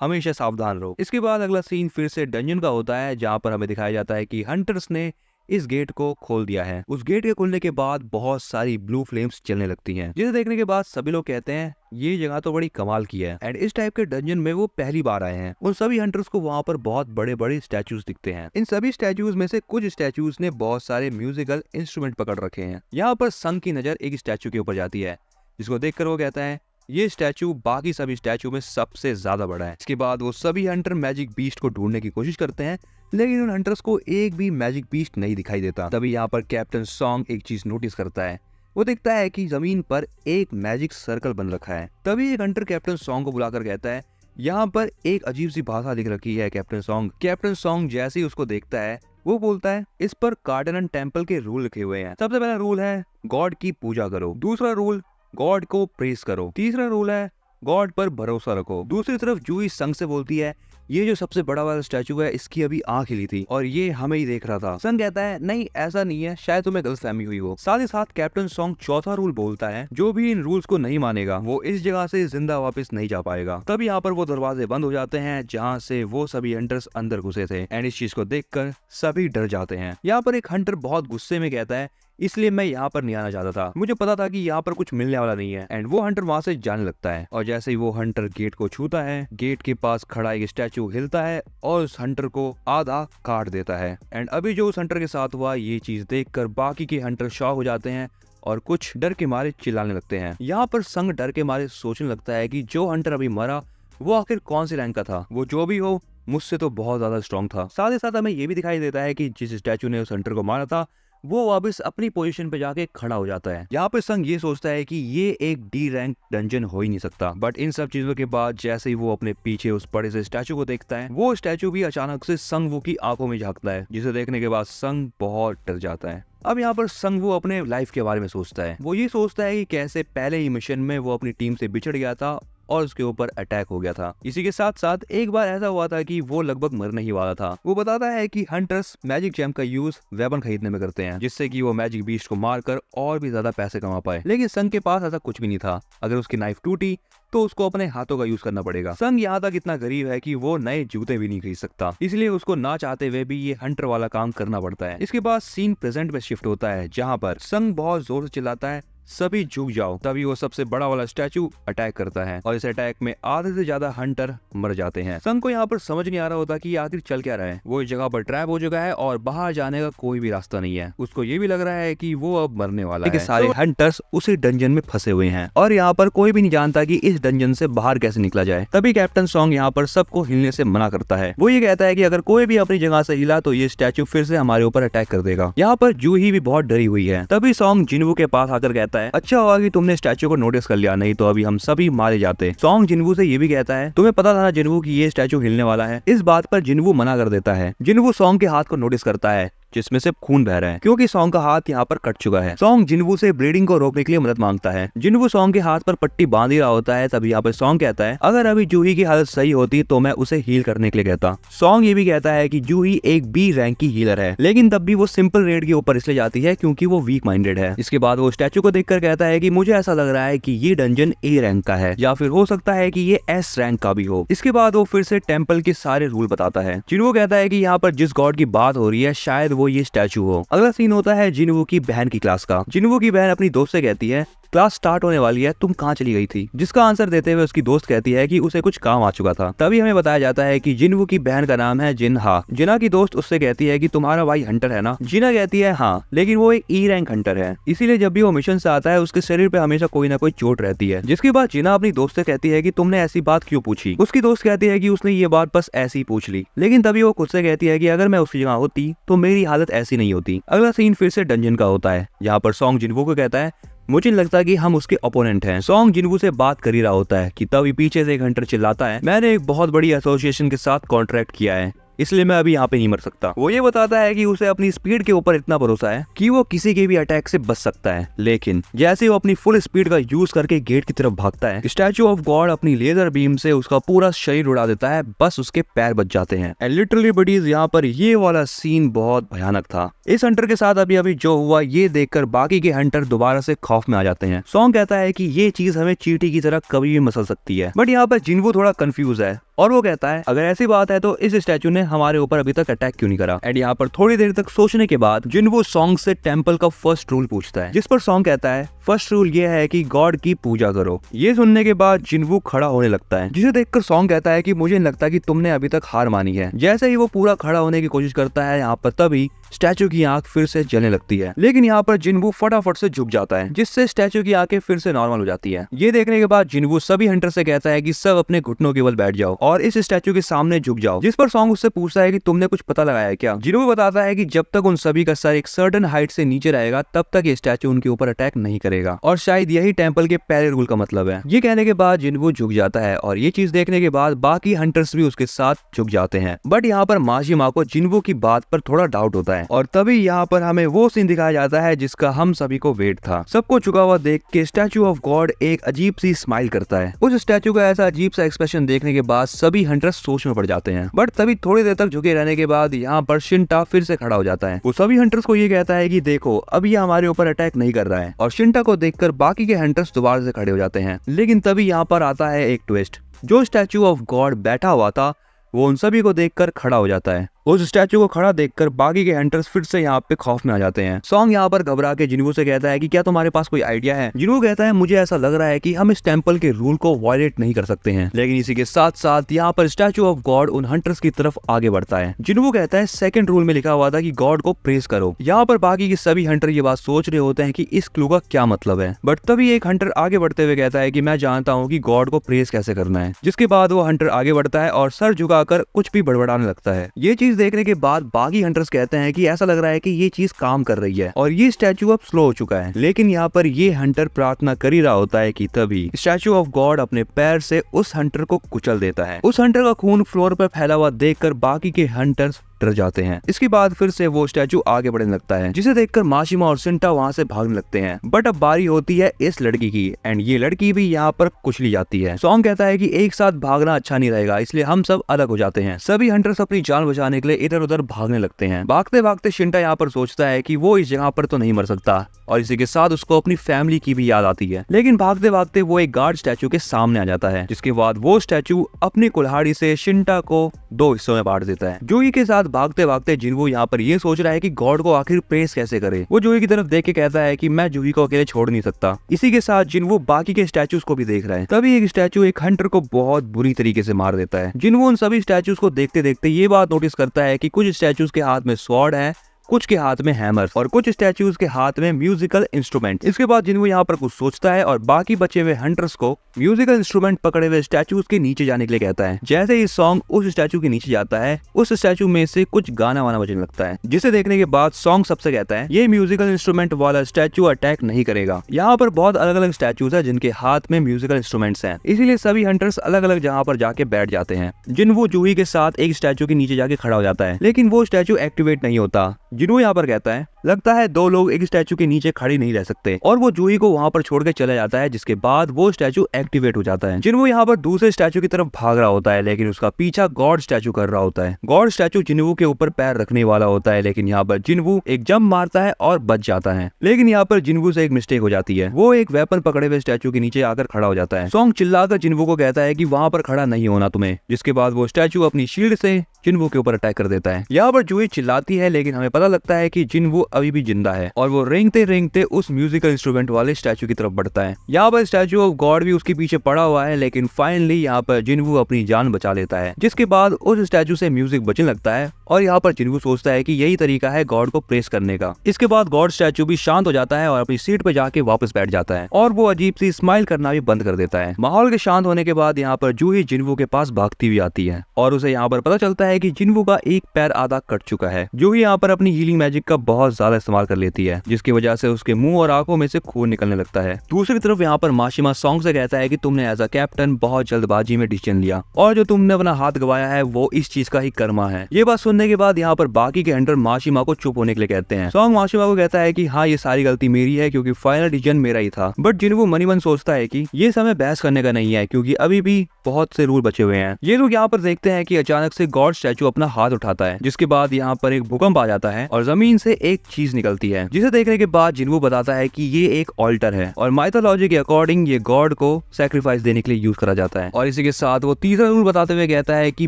हमेशा सावधान रहो। इसके बाद अगला सीन फिर से डंजन का होता है जहाँ पर हमें दिखाया जाता है कि हंटर्स ने इस गेट को खोल दिया है। उस गेट के खुलने के बाद बहुत सारी ब्लू फ्लेम्स चलने लगती हैं, जिसे देखने के बाद सभी लोग कहते हैं ये जगह तो बड़ी कमाल की है। एंड इस टाइप के डंजन में वो पहली बार आए हैं। उन सभी हंटर्स को वहाँ पर बहुत बड़े बड़े स्टैचूज दिखते हैं। इन सभी स्टैचूज में से कुछ स्टैचूज ने बहुत सारे म्यूजिकल इंस्ट्रूमेंट पकड़ रखे हैं। यहाँ पर संग की नजर एक स्टैचू के ऊपर जाती है, जिसको देखकर वो कहता है, ये स्टैचू बाकी सभी स्टैचू में सबसे ज्यादा बड़ा है। इसके बाद वो सभी हंटर मैजिक बीस्ट को ढूंढने की कोशिश करते हैं, लेकिन उन हंटर्स को एक भी मैजिक बीस्ट नहीं दिखाई देता। तभी यहाँ पर कैप्टन सॉन्ग एक चीज नोटिस करता है। वो देखता है कि जमीन पर एक मैजिक सर्कल बन रखा है। तभी एक हंटर कैप्टन सॉन्ग को बुलाकर कहता है, यहाँ पर एक अजीब सी भाषा लिख रखी है कैप्टन सॉन्ग। कैप्टन सॉन्ग जैसे ही उसको देखता है वो बोलता है, इस पर कार्डेनन टेम्पल के रूल लिखे हुए हैं। सबसे पहला रूल है गॉड की पूजा करो, दूसरा रूल गॉड को प्रेस करो, तीसरा रूल है गॉड पर भरोसा रखो। दूसरी तरफ जूही संग से बोलती है, ये जो सबसे बड़ा वाला स्टैचू है इसकी अभी आंख हिली थी और ये हमें ही देख रहा था। संग कहता है, नहीं ऐसा नहीं है, शायद तुम्हें गलतफहमी हुई हो। साथ ही साथ कैप्टन सॉन्ग चौथा रूल बोलता है, जो भी इन रूल्स को नहीं मानेगा वो इस जगह से जिंदा वापस नहीं जा पाएगा। तब यहाँ पर वो दरवाजे बंद हो जाते हैं जहाँ से वो सभी हंटर्स अंदर घुसे थे एंड इस चीज को देखकर सभी डर जाते हैं। यहाँ पर एक हंटर बहुत गुस्से में कहता है, इसलिए मैं यहाँ पर नहीं आना चाहता था, मुझे पता था कि यहाँ पर कुछ मिलने वाला नहीं है। एंड वो हंटर वहाँ से जाने लगता है और जैसे ही वो हंटर गेट को छूता है, गेट के पास खड़ा एक स्टैचू हिलता है और उस हंटर को आधा काट देता है। एंड अभी जो उस हंटर के साथ हुआ ये चीज देखकर बाकी के हंटर शॉक हो जाते हैं और कुछ डर के मारे चिल्लाने लगते हैं। यहाँ पर संग डर के मारे सोचने लगता है कि जो हंटर अभी मरा वो आखिर कौन सी रैंक का था, वो जो भी हो मुझसे तो बहुत ज्यादा स्ट्रॉन्ग था। साथ ही साथ हमें ये भी दिखाई देता है कि जिस स्टैचू ने उस हंटर को मारा था वो वापस अपनी पोजीशन पे जाके खड़ा हो जाता है। यहाँ पे संग ये सोचता है कि ये एक डी रैंक डंजन हो ही नहीं सकता। बट इन सब चीजों के बाद जैसे ही वो अपने पीछे उस बड़े से स्टैचू को देखता है, वो स्टैचू भी अचानक से संग वो की आंखों में झांकता है, जिसे देखने के बाद संग बहुत डर जाता है। अब यहाँ पर संग वो अपने लाइफ के बारे में सोचता है। वो ये सोचता है कि कैसे पहले ही मिशन में वो अपनी टीम से बिछड़ गया था और उसके ऊपर अटैक हो गया था। इसी के साथ साथ एक बार ऐसा हुआ था कि वो लगभग मरने ही वाला था। वो बताता है कि हंटर्स मैजिक जेम का यूज वेपन खरीदने में करते हैं, जिससे कि वो मैजिक बीस्ट को मारकर और भी ज्यादा पैसे कमा पाए। लेकिन संग के पास ऐसा कुछ भी नहीं था। अगर उसकी नाइफ टूटी तो उसको अपने हाथों का यूज करना पड़ेगा। संग यहाँ तक इतना गरीब है कि वो नए जूते भी नहीं खरीद सकता, इसलिए उसको ना चाहते हुए भी ये हंटर वाला काम करना पड़ता है। इसके बाद सीन प्रेजेंट में शिफ्ट होता है, जहाँ पर संग बहुत जोर से चिल्लाता है, सभी झुक जाओ। तभी वो सबसे बड़ा वाला स्टैचू अटैक करता है और इस अटैक में आधे से ज्यादा हंटर मर जाते हैं। संग को यहाँ पर समझ नहीं आ रहा होता कि आखिर चल क्या रहा है। वो इस जगह पर ट्रैप हो चुका है और बाहर जाने का कोई भी रास्ता नहीं है। उसको ये भी लग रहा है कि वो अब मरने वाला है। सारे हंटर्स उसी डंजन में फंसे हुए हैं और यहाँ पर कोई भी नहीं जानता कि इस डंजन से बाहर कैसे निकला जाए। तभी कैप्टन सॉन्ग यहाँ पर सबको हिलने से मना करता है। वो ये कहता है कि अगर कोई भी अपनी जगह से हिला तो ये स्टैचू फिर से हमारे ऊपर अटैक कर देगा। यहाँ पर जूही भी बहुत डरी हुई है। तभी सॉन्ग जिनवू के पास आकर कहता है, अच्छा होगा कि तुमने स्टैचू को नोटिस कर लिया, नहीं तो अभी हम सभी मारे जाते। सॉन्ग जिनवू से ये भी कहता है, तुम्हें पता था ना जिनवू कि ये स्टैचू हिलने वाला है। इस बात पर जिनवू मना कर देता है। जिनवू सॉन्ग के हाथ को नोटिस करता है जिसमें से खून बह रहा है, क्योंकि सॉन्ग का हाथ यहाँ पर कट चुका है। सॉन्ग जिनवू से ब्लीडिंग को रोकने के लिए मदद मांगता है। जिनवू सॉन्ग के हाथ पर पट्टी बांध ही रहा होता है। तभी यहाँ पर सॉन्ग कहता है, अगर अभी जूही की हालत सही होती तो मैं उसे हील करने के लिए कहता। सॉन्ग ये भी कहता है कि जूही एक बी रैंक की हीलर है, लेकिन तब भी वो सिंपल रेड के ऊपर इसलिए जाती है क्योंकि वो वीक माइंडेड है। इसके बाद वो स्टैचू को देखकर कहता है कि मुझे ऐसा लग रहा है कि ये डंजन ए रैंक का है, या फिर हो सकता है कि ये एस रैंक का भी हो। इसके बाद वो फिर से टेम्पल के सारे रूल बताता है। जिनवू कहता है कि यहाँ पर जिस गॉड की बात हो रही है शायद वो ये स्टैचू हो। अगला सीन होता है जिनवू की बहन की क्लास का। जिनवू की बहन अपनी दोस्त से कहती है, क्लास स्टार्ट होने वाली है, तुम कहाँ चली गई थी? जिसका आंसर देते हुए उसकी दोस्त कहती है कि उसे कुछ काम आ चुका था। तभी हमें बताया जाता है कि जिनवू की बहन का नाम है जिनहा। जिना की दोस्त उससे कहती है कि तुम्हारा भाई हंटर है ना? जिना कहती है हाँ, लेकिन वो एक ई रैंक हंटर है, इसीलिए जब भी वो मिशन से आता है उसके शरीर पे हमेशा कोई ना कोई चोट रहती है। जिसके बाद जिना अपनी दोस्त से कहती है कि तुमने ऐसी बात क्यों पूछी? उसकी दोस्त कहती है कि उसने ये बात बस ऐसी ही पूछ ली, लेकिन तभी वो खुद से कहती है कि अगर मैं उसकी जगह होती तो मेरी हालत ऐसी नहीं होती। अगला सीन फिर से डंजन का होता है, यहाँ पर सॉन्ग जिनवू को कहता है, मुझे नहीं लगता कि हम उसके ओपोनेंट हैं। सॉन्ग जिनवू से बात कर ही रहा होता है कि तभी पीछे से एक हंटर चिल्लाता है, मैंने एक बहुत बड़ी एसोसिएशन के साथ कॉन्ट्रैक्ट किया है, इसलिए मैं अभी यहाँ पे नहीं मर सकता। वो ये बताता है कि उसे अपनी स्पीड के ऊपर इतना भरोसा है कि वो किसी के भी अटैक से बच सकता है, लेकिन जैसे वो अपनी फुल स्पीड का यूज करके गेट की तरफ भागता है, स्टैचू ऑफ गॉड अपनी लेजर बीम से उसका पूरा शरीर उड़ा देता है, बस उसके पैर बच जाते हैं। एंड लिटरली बडीज यहाँ पर ये वाला सीन बहुत भयानक था। इस हंटर के साथ अभी जो हुआ ये देखकर बाकी के हंटर दोबारा से खौफ में आ जाते हैं। सॉन्ग कहता है कि ये चीज हमें चींटी की तरह कभी भी मसल सकती है, बट यहाँ पर जिनवू थोड़ा कंफ्यूज है और वो कहता है, अगर ऐसी बात है तो इस स्टैचू ने हमारे ऊपर अभी तक अटैक क्यों नहीं करा? एंड यहाँ पर थोड़ी देर तक सोचने के बाद जिनवू सॉन्ग से टेम्पल का फर्स्ट रूल पूछता है, जिस पर सॉन्ग कहता है, फर्स्ट रूल ये है कि गॉड की पूजा करो। ये सुनने के बाद जिनवू खड़ा होने लगता है, जिसे देखकर सॉन्ग कहता है कि मुझे नहीं लगता कि तुमने अभी तक हार मानी है। जैसे ही वो पूरा खड़ा होने की कोशिश करता है, यहाँ पर तभी स्टैचू की आंख फिर से जलने लगती है, लेकिन यहाँ पर जिनवू फटाफट से झुक जाता है, जिससे स्टैचू की आंखें फिर से नॉर्मल हो जाती है। ये देखने के बाद जिनवू सभी हंटर से कहता है कि सब अपने घुटनों के बल बैठ जाओ और इस स्टैचू के सामने झुक जाओ, जिस पर सॉन्ग उससे पूछता है कि तुमने कुछ पता लगाया है क्या। जिनवू बताता है कि जब तक उन सभी का सर एक सर्टेन हाइट से नीचे रहेगा तब तक ये स्टैचू उनके ऊपर अटैक नहीं करेगा, और शायद यही टेंपल के पहले रूल का मतलब है। ये कहने के बाद जिनवू झुक जाता है और ये चीज देखने के बाद बाकी हंटर्स भी उसके साथ झुक जाते हैं। बट यहाँ पर माशिमा को जिनवू की बात पर थोड़ा डाउट होता है, और तभी यहाँ पर हमें वो सीन दिखाया जाता है जिसका हम सभी को वेट था। सबको झुका हुआ देख के स्टैचू ऑफ गॉड एक अजीब सी स्माइल करता है। उस स्टैचू का ऐसा अजीब सा एक्सप्रेशन देखने के बाद सभी हंटर्स सोच में पड़ जाते हैं। बट तभी थोड़ी देर तक झुके रहने के बाद यहाँ पर शिंटा फिर से खड़ा हो जाता है। वो सभी हंटर्स को ये कहता है कि देखो अब ये हमारे ऊपर अटैक नहीं कर रहा है, और शिंटा को देखकर बाकी के हंटर्स दोबारा से खड़े हो जाते हैं। लेकिन तभी यहाँ पर आता है एक ट्विस्ट। जो स्टैचू ऑफ गॉड बैठा हुआ था वो उन सभी को देखकर खड़ा हो जाता है। उस स्टैचू को खड़ा देखकर बाकी के हंटर्स फिर से यहाँ पे खौफ में आ जाते हैं। सॉन्ग यहाँ पर घबरा के जिनवू से कहता है कि क्या तुम्हारे पास कोई आइडिया है। जिनवू कहता है मुझे ऐसा लग रहा है कि हम इस टेंपल के रूल को वायलेट नहीं कर सकते हैं। लेकिन इसी के साथ साथ यहाँ पर स्टैचू ऑफ गॉड उन हंटर्स की तरफ आगे बढ़ता है। जिनवू कहता है सेकंड रूल में लिखा हुआ था कि गॉड को प्रेज करो। यहाँ पर बाकी के सभी हंटर ये बात सोच रहे होते हैं कि इस क्लू का क्या मतलब है। बट तभी एक हंटर आगे बढ़ते हुए कहता है कि मैं जानता हूँ कि गॉड को प्रेज कैसे करना है। जिसके बाद वो हंटर आगे बढ़ता है और सर झुकाकर कुछ भी बड़बड़ाने लगता है। ये चीज देखने के बाद बाकी हंटर्स कहते हैं कि ऐसा लग रहा है कि ये चीज काम कर रही है और ये स्टैचू अब स्लो हो चुका है। लेकिन यहाँ पर ये हंटर प्रार्थना कर ही रहा होता है कि तभी स्टैचू ऑफ गॉड अपने पैर से उस हंटर को कुचल देता है। उस हंटर का खून फ्लोर पर फैला हुआ देखकर बाकी के हंटर्स डर जाते हैं। इसके बाद फिर से वो स्टैचू आगे बढ़ने लगता है, जिसे देखकर माशिमा और शिंटा वहाँ से भागने लगते हैं। बट अब बारी होती है इस लड़की की, एंड ये लड़की भी यहाँ पर कुचली जाती है। सॉन्ग कहता है कि एक साथ भागना अच्छा नहीं रहेगा, इसलिए हम सब अलग हो जाते हैं। सभी हंटर्स अपनी जान बचाने के लिए इधर उधर भागने लगते हैं। भागते भागते शिंटा यहाँ पर सोचता है कि वो इस जगह पर तो नहीं मर सकता, और इसी के साथ उसको अपनी फैमिली की भी याद आती है। लेकिन भागते भागते वो एक गार्ड स्टैचू के सामने आ जाता है, जिसके बाद वो स्टैचू अपनी कुल्हाड़ी से शिंटा को 2 हिस्सों में बांट देता है। जूही के साथ भागते भागते जिनवू यहाँ पर ये सोच रहा है कि गॉड को आखिर प्रेस कैसे करे। वो जूही की तरफ देख के कहता है कि मैं जूही को अकेले छोड़ नहीं सकता। इसी के साथ जिनवू बाकी के स्टैचूज को भी देख रहा है। तभी एक स्टैचू एक हंटर को बहुत बुरी तरीके से मार देता है। जिनवू उन सभी स्टैचूज को देखते देखते ये बात नोटिस करता है कि कुछ स्टैचूज के हाथ में स्वॉर्ड है, कुछ के हाथ में हैमर और कुछ स्टैचूज के हाथ में म्यूजिकल इंस्ट्रूमेंट। इसके बाद जिनवू यहाँ पर कुछ सोचता है और बाकी बचे हुए हंटर्स को म्यूजिकल इंस्ट्रूमेंट पकड़े हुए स्टैचूज के नीचे जाने के लिए कहता है। जैसे ही सॉन्ग उस स्टैचू के नीचे जाता है, उस स्टैचू में से कुछ गाना वाना बजने लगता है, जिसे देखने के बाद सॉन्ग सबसे कहता है ये म्यूजिकल इंस्ट्रूमेंट वाला स्टैचू अटैक नहीं करेगा। यहाँ पर बहुत अलग अलग स्टैचूज है जिनके हाथ में म्यूजिकल इंस्ट्रूमेंट्स हैं, इसीलिए सभी हंटर्स अलग अलग जगह पर जाके बैठ जाते हैं। जिनवू जूही के साथ एक स्टैचू के नीचे जाके खड़ा हो जाता है, लेकिन वो स्टैचू एक्टिवेट नहीं होता। जिनवू यहाँ पर कहता है लगता है 2 लोग एक स्टैचू के नीचे खड़े नहीं रह सकते, और वो जूही को वहाँ पर छोड़ के चला जाता है, जिसके बाद वो स्टैचू एक्टिवेट हो जाता है। जिनवू यहाँ पर दूसरे स्टैचू की तरफ भाग रहा होता है, लेकिन उसका पीछा गॉड स्टैचू कर रहा होता है। गॉड स्टैचू जिनवू के ऊपर पैर रखने वाला होता है, लेकिन यहाँ पर जिनवू एक जंप मारता है और बच जाता है। लेकिन यहाँ पर जिनवू से एक मिस्टेक हो जाती है, वो एक वेपन पकड़े हुए स्टैचू के नीचे आकर खड़ा हो जाता है। सॉन्ग चिल्लाकर जिनवू को कहता है कि वहाँ पर खड़ा नहीं होना तुम्हें, जिसके बाद वो स्टैचू अपनी शील्ड से जिनवू के ऊपर अटैक कर देता है। यहाँ पर जूही चिल्लाती है, लेकिन हमें पता लगता है कि जिनवू अभी भी जिंदा है, और वो रेंगते रेंगते उस म्यूजिकल इंस्ट्रूमेंट वाले स्टैचू की तरफ बढ़ता है। यहाँ पर स्टैचू ऑफ गॉड भी उसके पीछे पड़ा हुआ है, लेकिन फाइनली यहाँ पर जिनवू अपनी जान बचा लेता है, जिसके बाद उस स्टैचू से म्यूजिक बजने लगता है, और यहाँ पर जिनवू सोचता है कि यही तरीका है गॉड को प्रेस करने का। इसके बाद गॉड स्टैचू भी शांत हो जाता है और अपनी सीट पर जाके वापस बैठ जाता है, और वो अजीब सी स्माइल करना भी बंद कर देता है। माहौल के शांत होने के बाद यहाँ पर जूही जिनवू के पास भागती हुई आती है, और उसे यहाँ पर पता चलता है कि जिनवू का एक पैर आधा कट चुका है। जूही यहाँ पर अपनी हीलिंग मैजिक का बहुत ज्यादा इस्तेमाल कर लेती है, जिसकी वजह से उसके मुंह और आंखों में से खून निकलने लगता है। दूसरी तरफ यहाँ पर माशिमा सॉन्ग से कहता है कि तुमने एज अ कैप्टन बहुत जल्दबाजी में डिसीजन लिया, और जो तुमने अपना हाथ गवाया है वो इस चीज का ही कर्मा है। ये बात सुनने के बाद यहाँ पर बाकी के हंटर माशिमा को चुप होने के लिए कहते हैं। सॉन्ग माशिमा को कहता है कि हाँ ये सारी गलती मेरी है, क्योंकि फाइनल डिसीजन मेरा ही था। बट जिनवू मनी मन सोचता है कि ये समय बहस करने का नहीं है, क्योंकि अभी भी बहुत से रूल बचे हुए हैं। ये लोग यहाँ पर देखते हैं कि अचानक से गॉड स्टैचू अपना हाथ उठाता है, जिसके बाद यहाँ पर एक भूकंप आ जाता है और जमीन से एक चीज निकलती है, जिसे देखने के बाद जिनवू बताता है कि ये एक ऑल्टर है, और माइथोलॉजी के अकॉर्डिंग ये गॉड को सैक्रिफाइस देने के लिए यूज करा जाता है। और इसी के साथ वो तीसरा रूल बताते हुए कहता है कि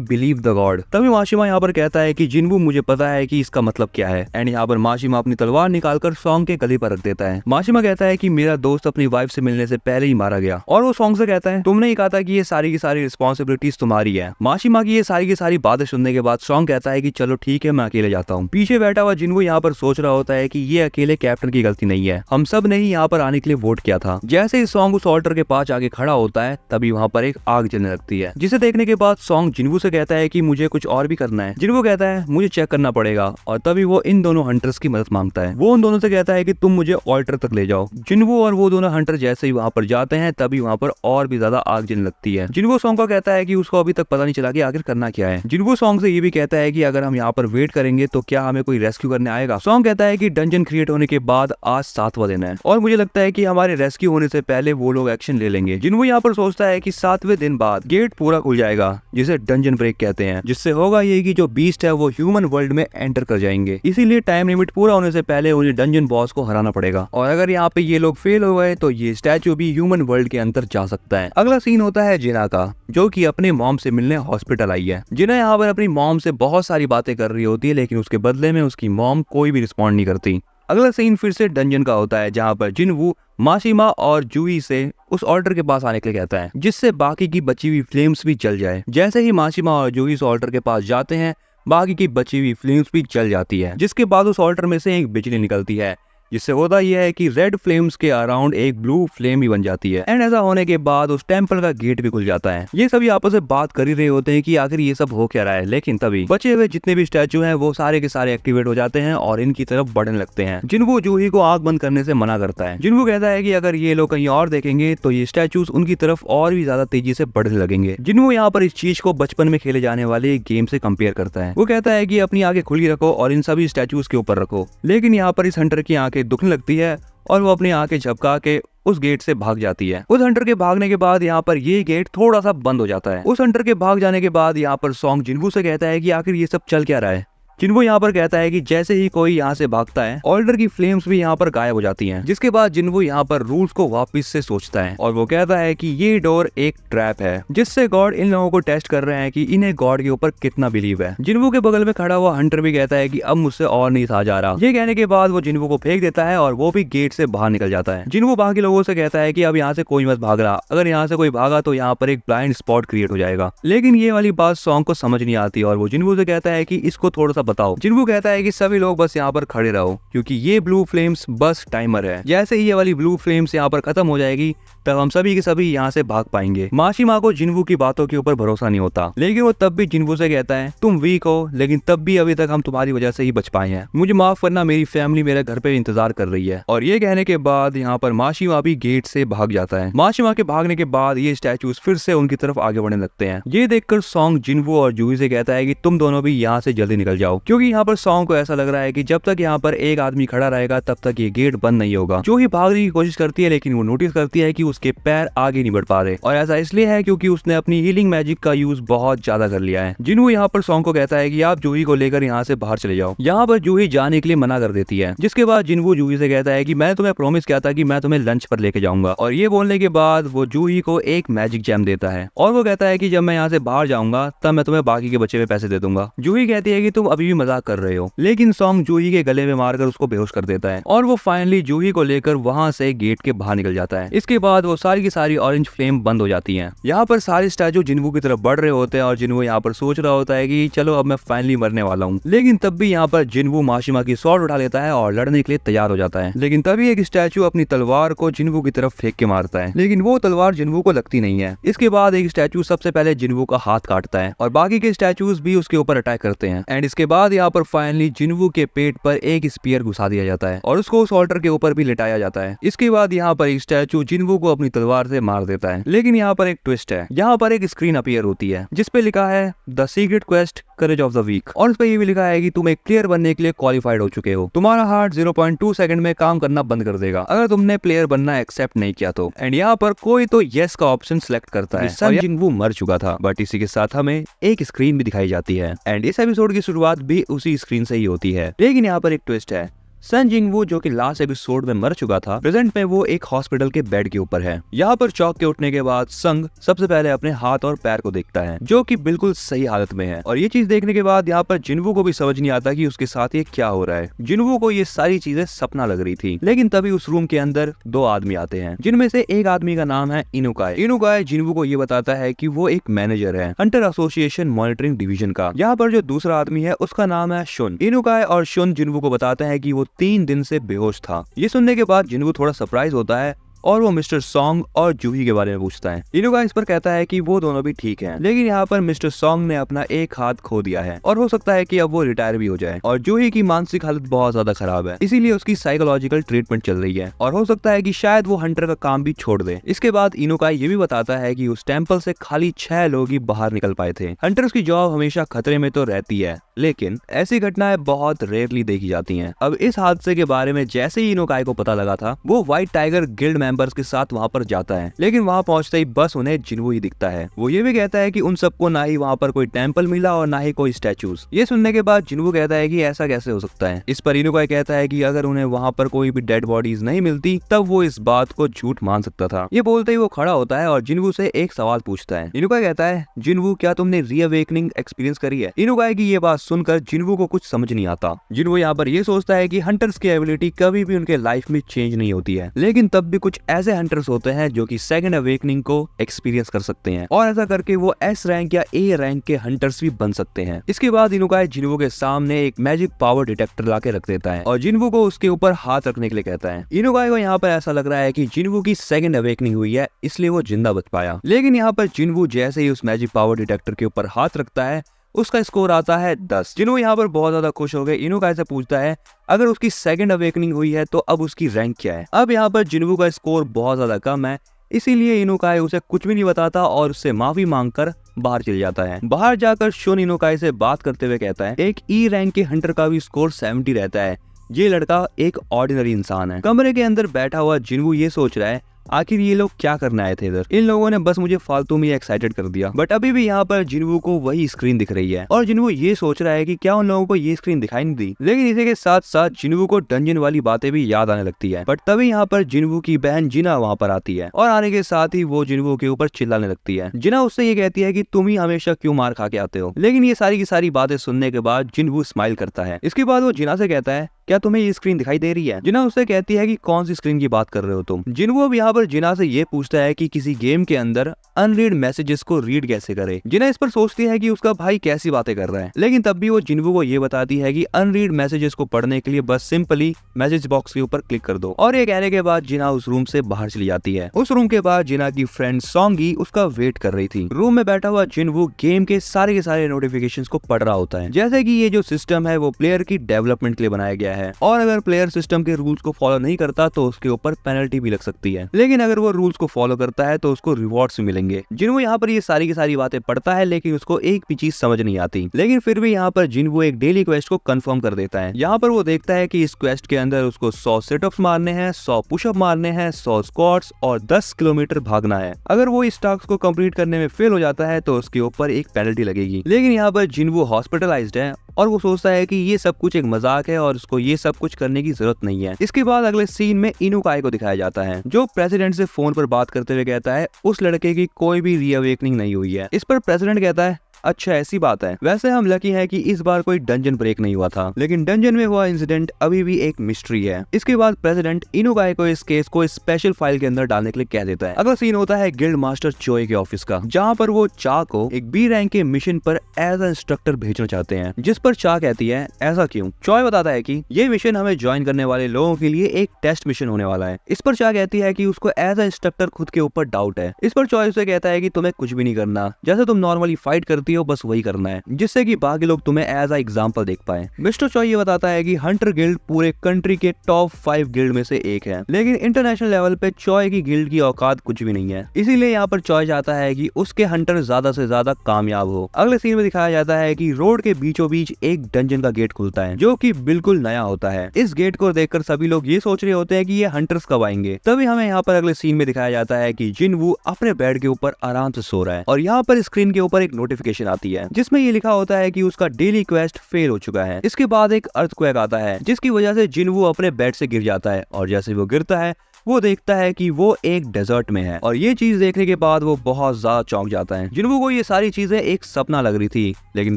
बिलीव द गॉड। तभी माशिमा यहाँ पर कहता है कि जिनवू मुझे पता है कि इसका मतलब क्या है। एंड यहाँ पर माशिमा अपनी तलवार निकालकर सॉन्ग के गले पर रख देता है। माशिमा कहता है कि मेरा दोस्त अपनी वाइफ से मिलने से पहले ही मारा गया। और वो सॉन्ग से कहता है तुमने ही कहा था कि ये सारी की सारी रिस्पॉन्सिबिलिटीज तुम्हारी है। माशिमा की ये सारी की सारी बातें सुनने के बाद सॉन्ग कहता है कि चलो ठीक है, मैं अकेले जाता हूँ। पीछे बैठा हुआ जिनवू यहाँ पर सोच रहा होता है कि ये अकेले कैप्टन की गलती नहीं है, हम सब ने ही यहाँ पर आने के लिए वोट किया था। जैसे ही सॉन्ग उस ऑल्टर के पास आगे खड़ा होता है तभी वहाँ पर एक आग जलने लगती है, जिसे देखने के बाद सॉन्ग जिनवू से कहता है कि मुझे कुछ और भी करना है। जिनवू कहता है मुझे चेक करना पड़ेगा, और तभी वो इन दोनों हंटर्स की मदद मांगता है। वो उन दोनों से कहता है कि तुम मुझे ऑल्टर तक ले जाओ। जिनवू और वो दोनों हंटर जैसे ही वहाँ पर जाते हैं तभी वहाँ पर और भी ज्यादा आग जलने लगती है। जिनवू सॉन्ग को कहता है कि उसको अभी तक पता नहीं चला कि आखिर करना क्या है। जिनवू सॉन्ग से ये भी कहता है कि अगर हम यहाँ पर वेट करेंगे तो क्या हमें कोई रेस्क्यू करने आएगा। सॉन्ग कहता है कि डंजन क्रिएट होने के बाद आज 7वां दिन है और मुझे लगता है कि हमारे रेस्क्यू होने से पहले वो लोग एक्शन ले लेंगे। जिनवू यहाँ पर सोचता है कि 7वें दिन बाद गेट पूरा खुल जाएगा, जिसे डंजन ब्रेक कहते हैं, जिससे होगा ये कि जो बीस्ट है वो ह्यूमन वर्ल्ड में एंटर कर जाएंगे। इसीलिए टाइम लिमिट पूरा होने से पहले उन्हें डंजन बॉस को हराना पड़ेगा, और अगर यहाँ पे ये लोग फेल हो गए तो ये स्टैचू भी ह्यूमन वर्ल्ड के अंदर जा सकता है। अगला सीन होता है जिना का, जो कि अपने मॉम से मिलने हॉस्पिटल आई है। जिना यहाँ पर अपनी मॉम से बहुत सारी बातें कर रही होती है, लेकिन उसके बदले में उसकी मॉम कोई भी रिस्पॉन्ड नहीं करती। अगला सीन फिर से डंजन का होता है, जहाँ पर जिनवू माशिमा और जूही से उस ऑल्टर के पास आने के लिए कहता है, जिससे बाकी की बची हुई फ्लेम्स भी जल जाए। जैसे ही माशिमा और जूही उस ऑल्टर के पास जाते हैं, बाकी की बची हुई फ्लेम्स भी जल जाती है, जिसके बाद उस ऑल्टर में से एक बिजली निकलती है, जिससे होता यह है कि रेड फ्लेम्स के अराउंड एक ब्लू फ्लेम भी बन जाती है। एंड ऐसा होने के बाद उस टेंपल का गेट भी खुल जाता है। ये सभी आपस में बात कर ही रहे होते हैं कि आखिर ये सब हो क्या रहा है, लेकिन तभी बचे हुए जितने भी स्टैचू हैं वो सारे के सारे एक्टिवेट हो जाते हैं और इनकी तरफ बढ़ने लगते हैं। जिनवू जूही को आग बंद करने से मना करता है। जिनवू कहता है कि अगर ये लोग कहीं और देखेंगे तो ये स्टैचूज उनकी तरफ और भी ज्यादा तेजी से बढ़ने लगेंगे। जिनवू यहाँ पर इस चीज को बचपन में खेले जाने वाले एक गेम से कंपेयर करता है। वो कहता है कि अपनी आंखें खुली रखो और इन सभी स्टैचूज के ऊपर रखो, लेकिन यहाँ पर इस हंटर की आंखें दुखने लगती है और वो अपनी आंखें झपका के उस गेट से भाग जाती है। उस हंटर के भागने के बाद यहाँ पर ये गेट थोड़ा सा बंद हो जाता है। उस हंटर के भाग जाने के बाद यहाँ पर सॉन्ग जिनवू से कहता है कि आखिर ये सब चल क्या रहा है। जिनवू यहाँ पर कहता है कि जैसे ही कोई यहाँ से भागता है, ऑल्टर की फ्लेम्स भी यहाँ पर गायब हो जाती हैं। जिसके बाद जिनवू यहाँ पर रूल्स को वापस से सोचता है और वो कहता है कि ये डोर एक ट्रैप है, जिससे गॉड इन लोगों को टेस्ट कर रहे हैं कि इन्हें गॉड के ऊपर कितना बिलीव है। जिनवू के बगल में खड़ा हुआ हंटर भी कहता है कि अब मुझसे और नहीं सहा जा रहा। ये कहने के बाद वो जिनवू को फेंक देता है और वो भी गेट से बाहर निकल जाता है। जिनवू बाकी लोगों से कहता है कि अब यहाँ से कोई मत भाग रहा, अगर यहाँ से कोई भागा तो यहाँ पर एक ब्लाइंड स्पॉट क्रिएट हो जाएगा। लेकिन ये वाली बात सॉन्ग को समझ नहीं आती और वो जिनवू से कहता है कि इसको थोड़ा सा बताओ। जिनवू कहता है कि सभी लोग बस यहाँ पर खड़े रहो, क्योंकि ये ब्लू फ्लेम्स बस टाइमर है। जैसे ही ये वाली ब्लू फ्लेम्स यहाँ पर खत्म हो जाएगी तब हम सभी के सभी यहाँ से भाग पाएंगे। माशिमा को जिनवू की बातों के ऊपर भरोसा नहीं होता, लेकिन वो तब भी जिनवू से कहता है तुम वीक हो, लेकिन तब भी अभी तक हम तुम्हारी वजह से ही बच पाए हैं। मुझे माफ करना, मेरी फैमिली मेरे घर पे इंतजार कर रही है। और ये कहने के बाद यहाँ पर माशिमा भी गेट से भाग जाता है। माशिमा के भागने के बाद ये स्टैचूज फिर से उनकी तरफ आगे बढ़ने लगते हैं। ये देखकर सॉन्ग जिनवू और जूही से कहता है कि तुम दोनों भी यहाँ से जल्दी निकल जाओ, क्योंकि यहाँ पर सॉन्ग को ऐसा लग रहा है कि जब तक यहाँ पर एक आदमी खड़ा रहेगा तब तक ये गेट बंद नहीं होगा। जूही भागने की कोशिश करती है, लेकिन वो नोटिस करती है कि उसके पैर आगे नहीं बढ़ पा रहे, और ऐसा इसलिए है क्योंकि उसने अपनी हीलिंग मैजिक का यूज बहुत ज्यादा कर लिया है। जिनवू यहाँ पर सॉन्ग को कहता है कि आप जूही को लेकर यहाँ से बाहर चले जाओ। यहाँ पर जूही जाने के लिए मना कर देती है, जिसके बाद जिनवू जूही से कहता है कि मैं तुम्हें प्रॉमिस किया था कि मैं तुम्हें लंच पर लेके जाऊंगा। और ये बोलने के बाद वो जूही को एक मैजिक जैम देता है और वो कहता है कि जब मैं यहाँ से बाहर जाऊंगा तब मैं तुम्हें बाकी के बचे हुए पैसे दे दूंगा। जूही कहती है कि तुम अभी भी मजाक कर रहे हो, लेकिन सॉन्ग जूही के गले में मारकर उसको बेहोश कर देता है और वो फाइनली जूही को लेकर वहाँ से गेट के बाहर निकल जाता है। इसके बाद वो सारी की सारी ऑरेंज फ्लेम बंद हो जाती हैं। यहाँ पर सारे स्टैचू जिनवू की तरफ बढ़ रहे होते हैं और जिनवू यहाँ पर सोच रहा होता है कि चलो अब मैं फाइनली मरने वाला हूँ। लेकिन तब भी यहाँ पर जिनवू माशिमा की स्वॉर्ड उठा लेता है और लड़ने के लिए तैयार हो जाता है। लेकिन तभी एक स्टैचू अपनी तलवार को जिनवू की तरफ फेंक के मारता है, लेकिन वो तलवार जिनवू को लगती नहीं है। इसके बाद एक स्टैचू सबसे पहले जिनवू का हाथ काटता है और बाकी के स्टैचूज भी उसके ऊपर अटैक करते हैं। एंड इसके बाद यहाँ पर फाइनली जिनवू के पेट पर एक स्पीयर घुसा दिया जाता है और उसको उस ऑल्टर के ऊपर भी लिटाया जाता है। इसके बाद यहाँ पर एक स्टैचू जिनवू को अपनी तलवार से मार देता है। लेकिन यहाँ पर एक ट्विस्ट है, यहाँ पर एक स्क्रीन अपीयर होती है जिसपे लिखा है the secret quest courage of the week, और उस पर ये भी लिखा है कि तुम एक प्लेयर बनने के लिए क्वालिफाइड हो चुके हो। तुम्हारा हार्ट 0.2 सेकंड में काम करना बंद कर देगा अगर तुमने प्लेयर बनना एक्सेप्ट नहीं किया तो। एंड यहाँ पर कोई तो यस का ऑप्शन सिलेक्ट करता है और जिनवू मर चुका था, बट इसी के साथ हमें एक स्क्रीन भी दिखाई जाती है। एंड इस एपिसोड की शुरुआत भी उसी स्क्रीन से ही होती है। लेकिन यहाँ पर एक ट्विस्ट है, सन जिंगवू जो कि लास्ट एपिसोड में मर चुका था, प्रेजेंट में वो एक हॉस्पिटल के बेड के ऊपर है। यहाँ पर चौक के उठने के बाद संग सबसे पहले अपने हाथ और पैर को देखता है जो कि बिल्कुल सही हालत में है। और ये चीज देखने के बाद यहाँ पर जिनवू को भी समझ नहीं आता कि उसके साथ ये क्या हो रहा है। जिनवू को ये सारी चीजें सपना लग रही थी, लेकिन तभी उस रूम के अंदर दो आदमी आते हैं, जिनमें से एक आदमी का नाम है इनुकाय। इनुकाय जिनवू को ये बताता है कि वो एक मैनेजर है हंटर एसोसिएशन मॉनिटरिंग डिवीजन का। यहाँ पर जो दूसरा आदमी है उसका नाम है शुन। इनुकाय और शुन जिनवू को बताते हैं कि वो 3 दिन से बेहोश था। ये सुनने के बाद जिनवू थोड़ा सरप्राइज होता है और वो मिस्टर सॉन्ग और जूही के बारे में पूछता है। इनुकाय इस पर कहता है कि वो दोनों भी ठीक हैं, लेकिन यहाँ पर मिस्टर सॉन्ग ने अपना एक हाथ खो दिया है और हो सकता है कि अब वो रिटायर भी हो जाए। और जूही की मानसिक हालत बहुत ज्यादा खराब है, इसीलिए उसकी साइकोलॉजिकल ट्रीटमेंट चल रही है और हो सकता है कि शायद वो हंटर का काम भी छोड़ दे। इसके बाद इनुकाय ये भी बताता है कि उस टेम्पल से खाली 6 लोग ही बाहर निकल पाए थे। हंटर्स की जॉब हमेशा खतरे में तो रहती है, लेकिन ऐसी घटनाएं बहुत रेयरली देखी जाती हैं। अब इस हादसे के बारे में जैसे ही इनुकाय को पता लगा था, वो व्हाइट टाइगर गिल्ड मेंबर्स के साथ वहां पर जाता है, लेकिन वहां पहुंचते ही बस उन्हें जिनवू ही दिखता है। वो ये भी कहता है कि उन सबको ना ही वहां पर कोई टेम्पल मिला और ना ही कोई स्टैचूज। ये सुनने के बाद जिनवू कहता है कि ऐसा कैसे हो सकता है। इस पर इनुकाय कहता है कि अगर उन्हें वहां पर कोई भी डेड बॉडीज नहीं मिलती तब वो इस बात को झूठ मान सकता था। ये बोलते ही वो खड़ा होता है और जिनवू से एक सवाल पूछता है। इनुकाय कहता है, जिनवू क्या तुमने रीअवेकनिंग एक्सपीरियंस करी है? इनुकाय की ये बात सुनकर जिनवू को कुछ समझ नहीं आता। जिनवू यहाँ पर ये सोचता है कि हंटर्स की एबिलिटी कभी भी उनके लाइफ में चेंज नहीं होती है, लेकिन तब भी कुछ ऐसे हंटर्स होते हैं जो कि सेकंड अवेकनिंग को एक्सपीरियंस कर सकते हैं और ऐसा करके वो एस रैंक या ए रैंक के हंटर्स भी बन सकते हैं। इसके बाद इनुकाय जिनवू के सामने एक मैजिक पावर डिटेक्टर लाके रख देता है और जिनवू को उसके ऊपर हाथ रखने के लिए कहता है। इनुकाय को यहाँ पर ऐसा लग रहा है कि जिनवू की सेकंड अवेकनिंग हुई है, इसलिए वो जिंदा बच पाया। लेकिन यहाँ पर जिनवू जैसे ही उस मैजिक पावर डिटेक्टर के ऊपर हाथ रखता है, उसका स्कोर आता है 10। जिनवू यहाँ पर बहुत ज्यादा खुश हो गए। इनुकाय से पूछता है अगर उसकी सेकंड अवेकनिंग हुई है तो अब उसकी रैंक क्या है। अब यहाँ पर जिनवू का स्कोर बहुत ज्यादा कम है, इसीलिए इनुकाय उसे कुछ भी नहीं बताता और उससे माफी मांगकर बाहर चल जाता है। बाहर जाकर शुन इनुकाय से बात करते हुए कहता है, एक ई रैंक के हंटर का भी स्कोर 70 रहता है, ये लड़का एक ऑर्डिनरी इंसान है। कमरे के अंदर बैठा हुआ जिनवू ये सोच रहा है, आखिर ये लोग क्या करने आए थे इधर? इन लोगों ने बस मुझे फालतू में एक्साइटेड कर दिया। बट अभी भी यहाँ पर जिनवू को वही स्क्रीन दिख रही है और जिनवू ये सोच रहा है कि क्या उन लोगों को ये स्क्रीन दिखाई नहीं दी। लेकिन इसी के साथ साथ जिनवू को डंजन वाली बातें भी याद आने लगती है। बट तभी यहाँ पर जिनवू की बहन जिना वहाँ पर आती है और आने के साथ ही वो जिनवू के ऊपर चिल्लाने लगती है। जिना उससे ये कहती है कि तुम ही हमेशा क्यों मार खा के आते हो। लेकिन ये सारी की सारी बातें सुनने के बाद जिनवू स्माइल करता है। इसके बाद वो जिना से कहता है, क्या तुम्हें ये स्क्रीन दिखाई दे रही है? जिना उससे कहती है कि कौन सी स्क्रीन की बात कर रहे हो तुम? जिनवू अब यहाँ पर जिना से ये पूछता है कि किसी गेम के अंदर अनरीड मैसेजेस को रीड कैसे करे। जिना इस पर सोचती है कि उसका भाई कैसी बातें कर रहा है, लेकिन तब भी वो जिनवू को ये बताती है कि अनरीड मैसेजेस को पढ़ने के लिए बस सिंपली मैसेज बॉक्स के ऊपर क्लिक कर दो। और ये कहने के बाद जिना उस रूम से बाहर चली जाती है। उस रूम के बाद जिना की फ्रेंड सॉन्गी उसका वेट कर रही थी। रूम में बैठा हुआ जिनवू गेम के सारे नोटिफिकेशंस को पढ़ रहा होता है। जैसे कि ये जो सिस्टम है वो प्लेयर की डेवलपमेंट के लिए बनाया गया है और अगर प्लेयर सिस्टम के रूल्स को फॉलो नहीं करता तो उसके ऊपर पेनल्टी भी लग सकती है, लेकिन अगर वो रूल्स को फॉलो करता है तो उसको रिवॉर्ड्स मिलेंगे। जिनवू यहाँ पर ये सारी की सारी बातें पढ़ता है, लेकिन उसको एक भी चीज समझ नहीं आती। लेकिन फिर भी यहाँ पर जिनवू एक डेली क्वेस्ट को कंफर्म कर देता है। यहाँ पर वो देखता है कि इस क्वेस्ट के अंदर उसको 100 सिटअप्स मारने हैं, 100 पुशअप मारने हैं, 100 स्क्वाट्स और 10 किलोमीटर भागना है। अगर वो इस टास्क को कंप्लीट करने में फेल हो जाता है तो उसके ऊपर एक पेनल्टी लगेगी। लेकिन यहाँ पर जिनवू हॉस्पिटलाइज्ड है और वो सोचता है कि ये सब कुछ एक मजाक है और उसको ये सब कुछ करने की जरूरत नहीं है। इसके बाद अगले सीन में इनुकाय को दिखाया जाता है जो प्रेसिडेंट से फोन पर बात करते हुए कहता है उस लड़के की कोई भी रीअवेकनिंग नहीं हुई है। इस पर प्रेसिडेंट कहता है, अच्छा ऐसी बात है, वैसे हम लकी हैं कि इस बार कोई डंजन ब्रेक नहीं हुआ था, लेकिन डंजन में हुआ इंसिडेंट अभी भी एक मिस्ट्री है। इसके बाद प्रेसिडेंट इनुकाय को इस केस को स्पेशल फाइल के अंदर डालने के लिए कह देता है। अगला सीन होता है गिल्ड मास्टर चोय के ऑफिस का, जहाँ पर वो चा को एक बी रैंक के मिशन पर एज अ इंस्ट्रक्टर भेजना चाहते हैं। जिस पर चा कहती है, ऐसा क्यों? चोय बताता है कि ये मिशन हमें ज्वाइन करने वाले लोगों के लिए एक टेस्ट मिशन होने वाला है। इस पर चा कहती है कि उसको एज अ इंस्ट्रक्टर खुद के ऊपर डाउट है। इस पर चोय से कहता है कि तुम्हें कुछ भी नहीं करना, जैसे तुम नॉर्मली फाइट करती हो बस वही करना है, जिससे कि बाकी लोग तुम्हें एज अ एग्जांपल देख पाए। मिस्टर चॉय ये बताता है कि हंटर गिल्ड पूरे कंट्री के टॉप 5 गिल्ड में से एक है, लेकिन इंटरनेशनल लेवल पे चॉय की गिल्ड की औकात कुछ भी नहीं है। इसीलिए यहाँ पर चॉय चाहता है कि उसके हंटर ज्यादा से ज्यादा कामयाब हो। अगले सीन में दिखाया जाता है कि रोड के बीचों बीच एक डंजन का गेट खुलता है जो कि बिल्कुल नया होता है। इस गेट को देखकर सभी लोग ये सोच रहे होते हैं कि ये हंटर्स कब आएंगे। तभी हमें यहाँ पर अगले सीन में दिखाया जाता है कि जिनवू अपने बेड के ऊपर आराम से सो रहा है और यहाँ पर स्क्रीन के ऊपर एक नोटिफिकेशन नोटिफिकेशन आती है जिसमें ये लिखा होता है कि उसका डेली क्वेस्ट फेल हो चुका है। इसके बाद एक अर्थक्वेक आता है जिसकी वजह से जिनवू अपने बेड से गिर जाता है और जैसे वो गिरता है वो देखता है कि वो एक डेजर्ट में है और ये चीज देखने के बाद वो बहुत ज्यादा चौंक जाता है। जिनवू को ये सारी चीजें एक सपना लग रही थी, लेकिन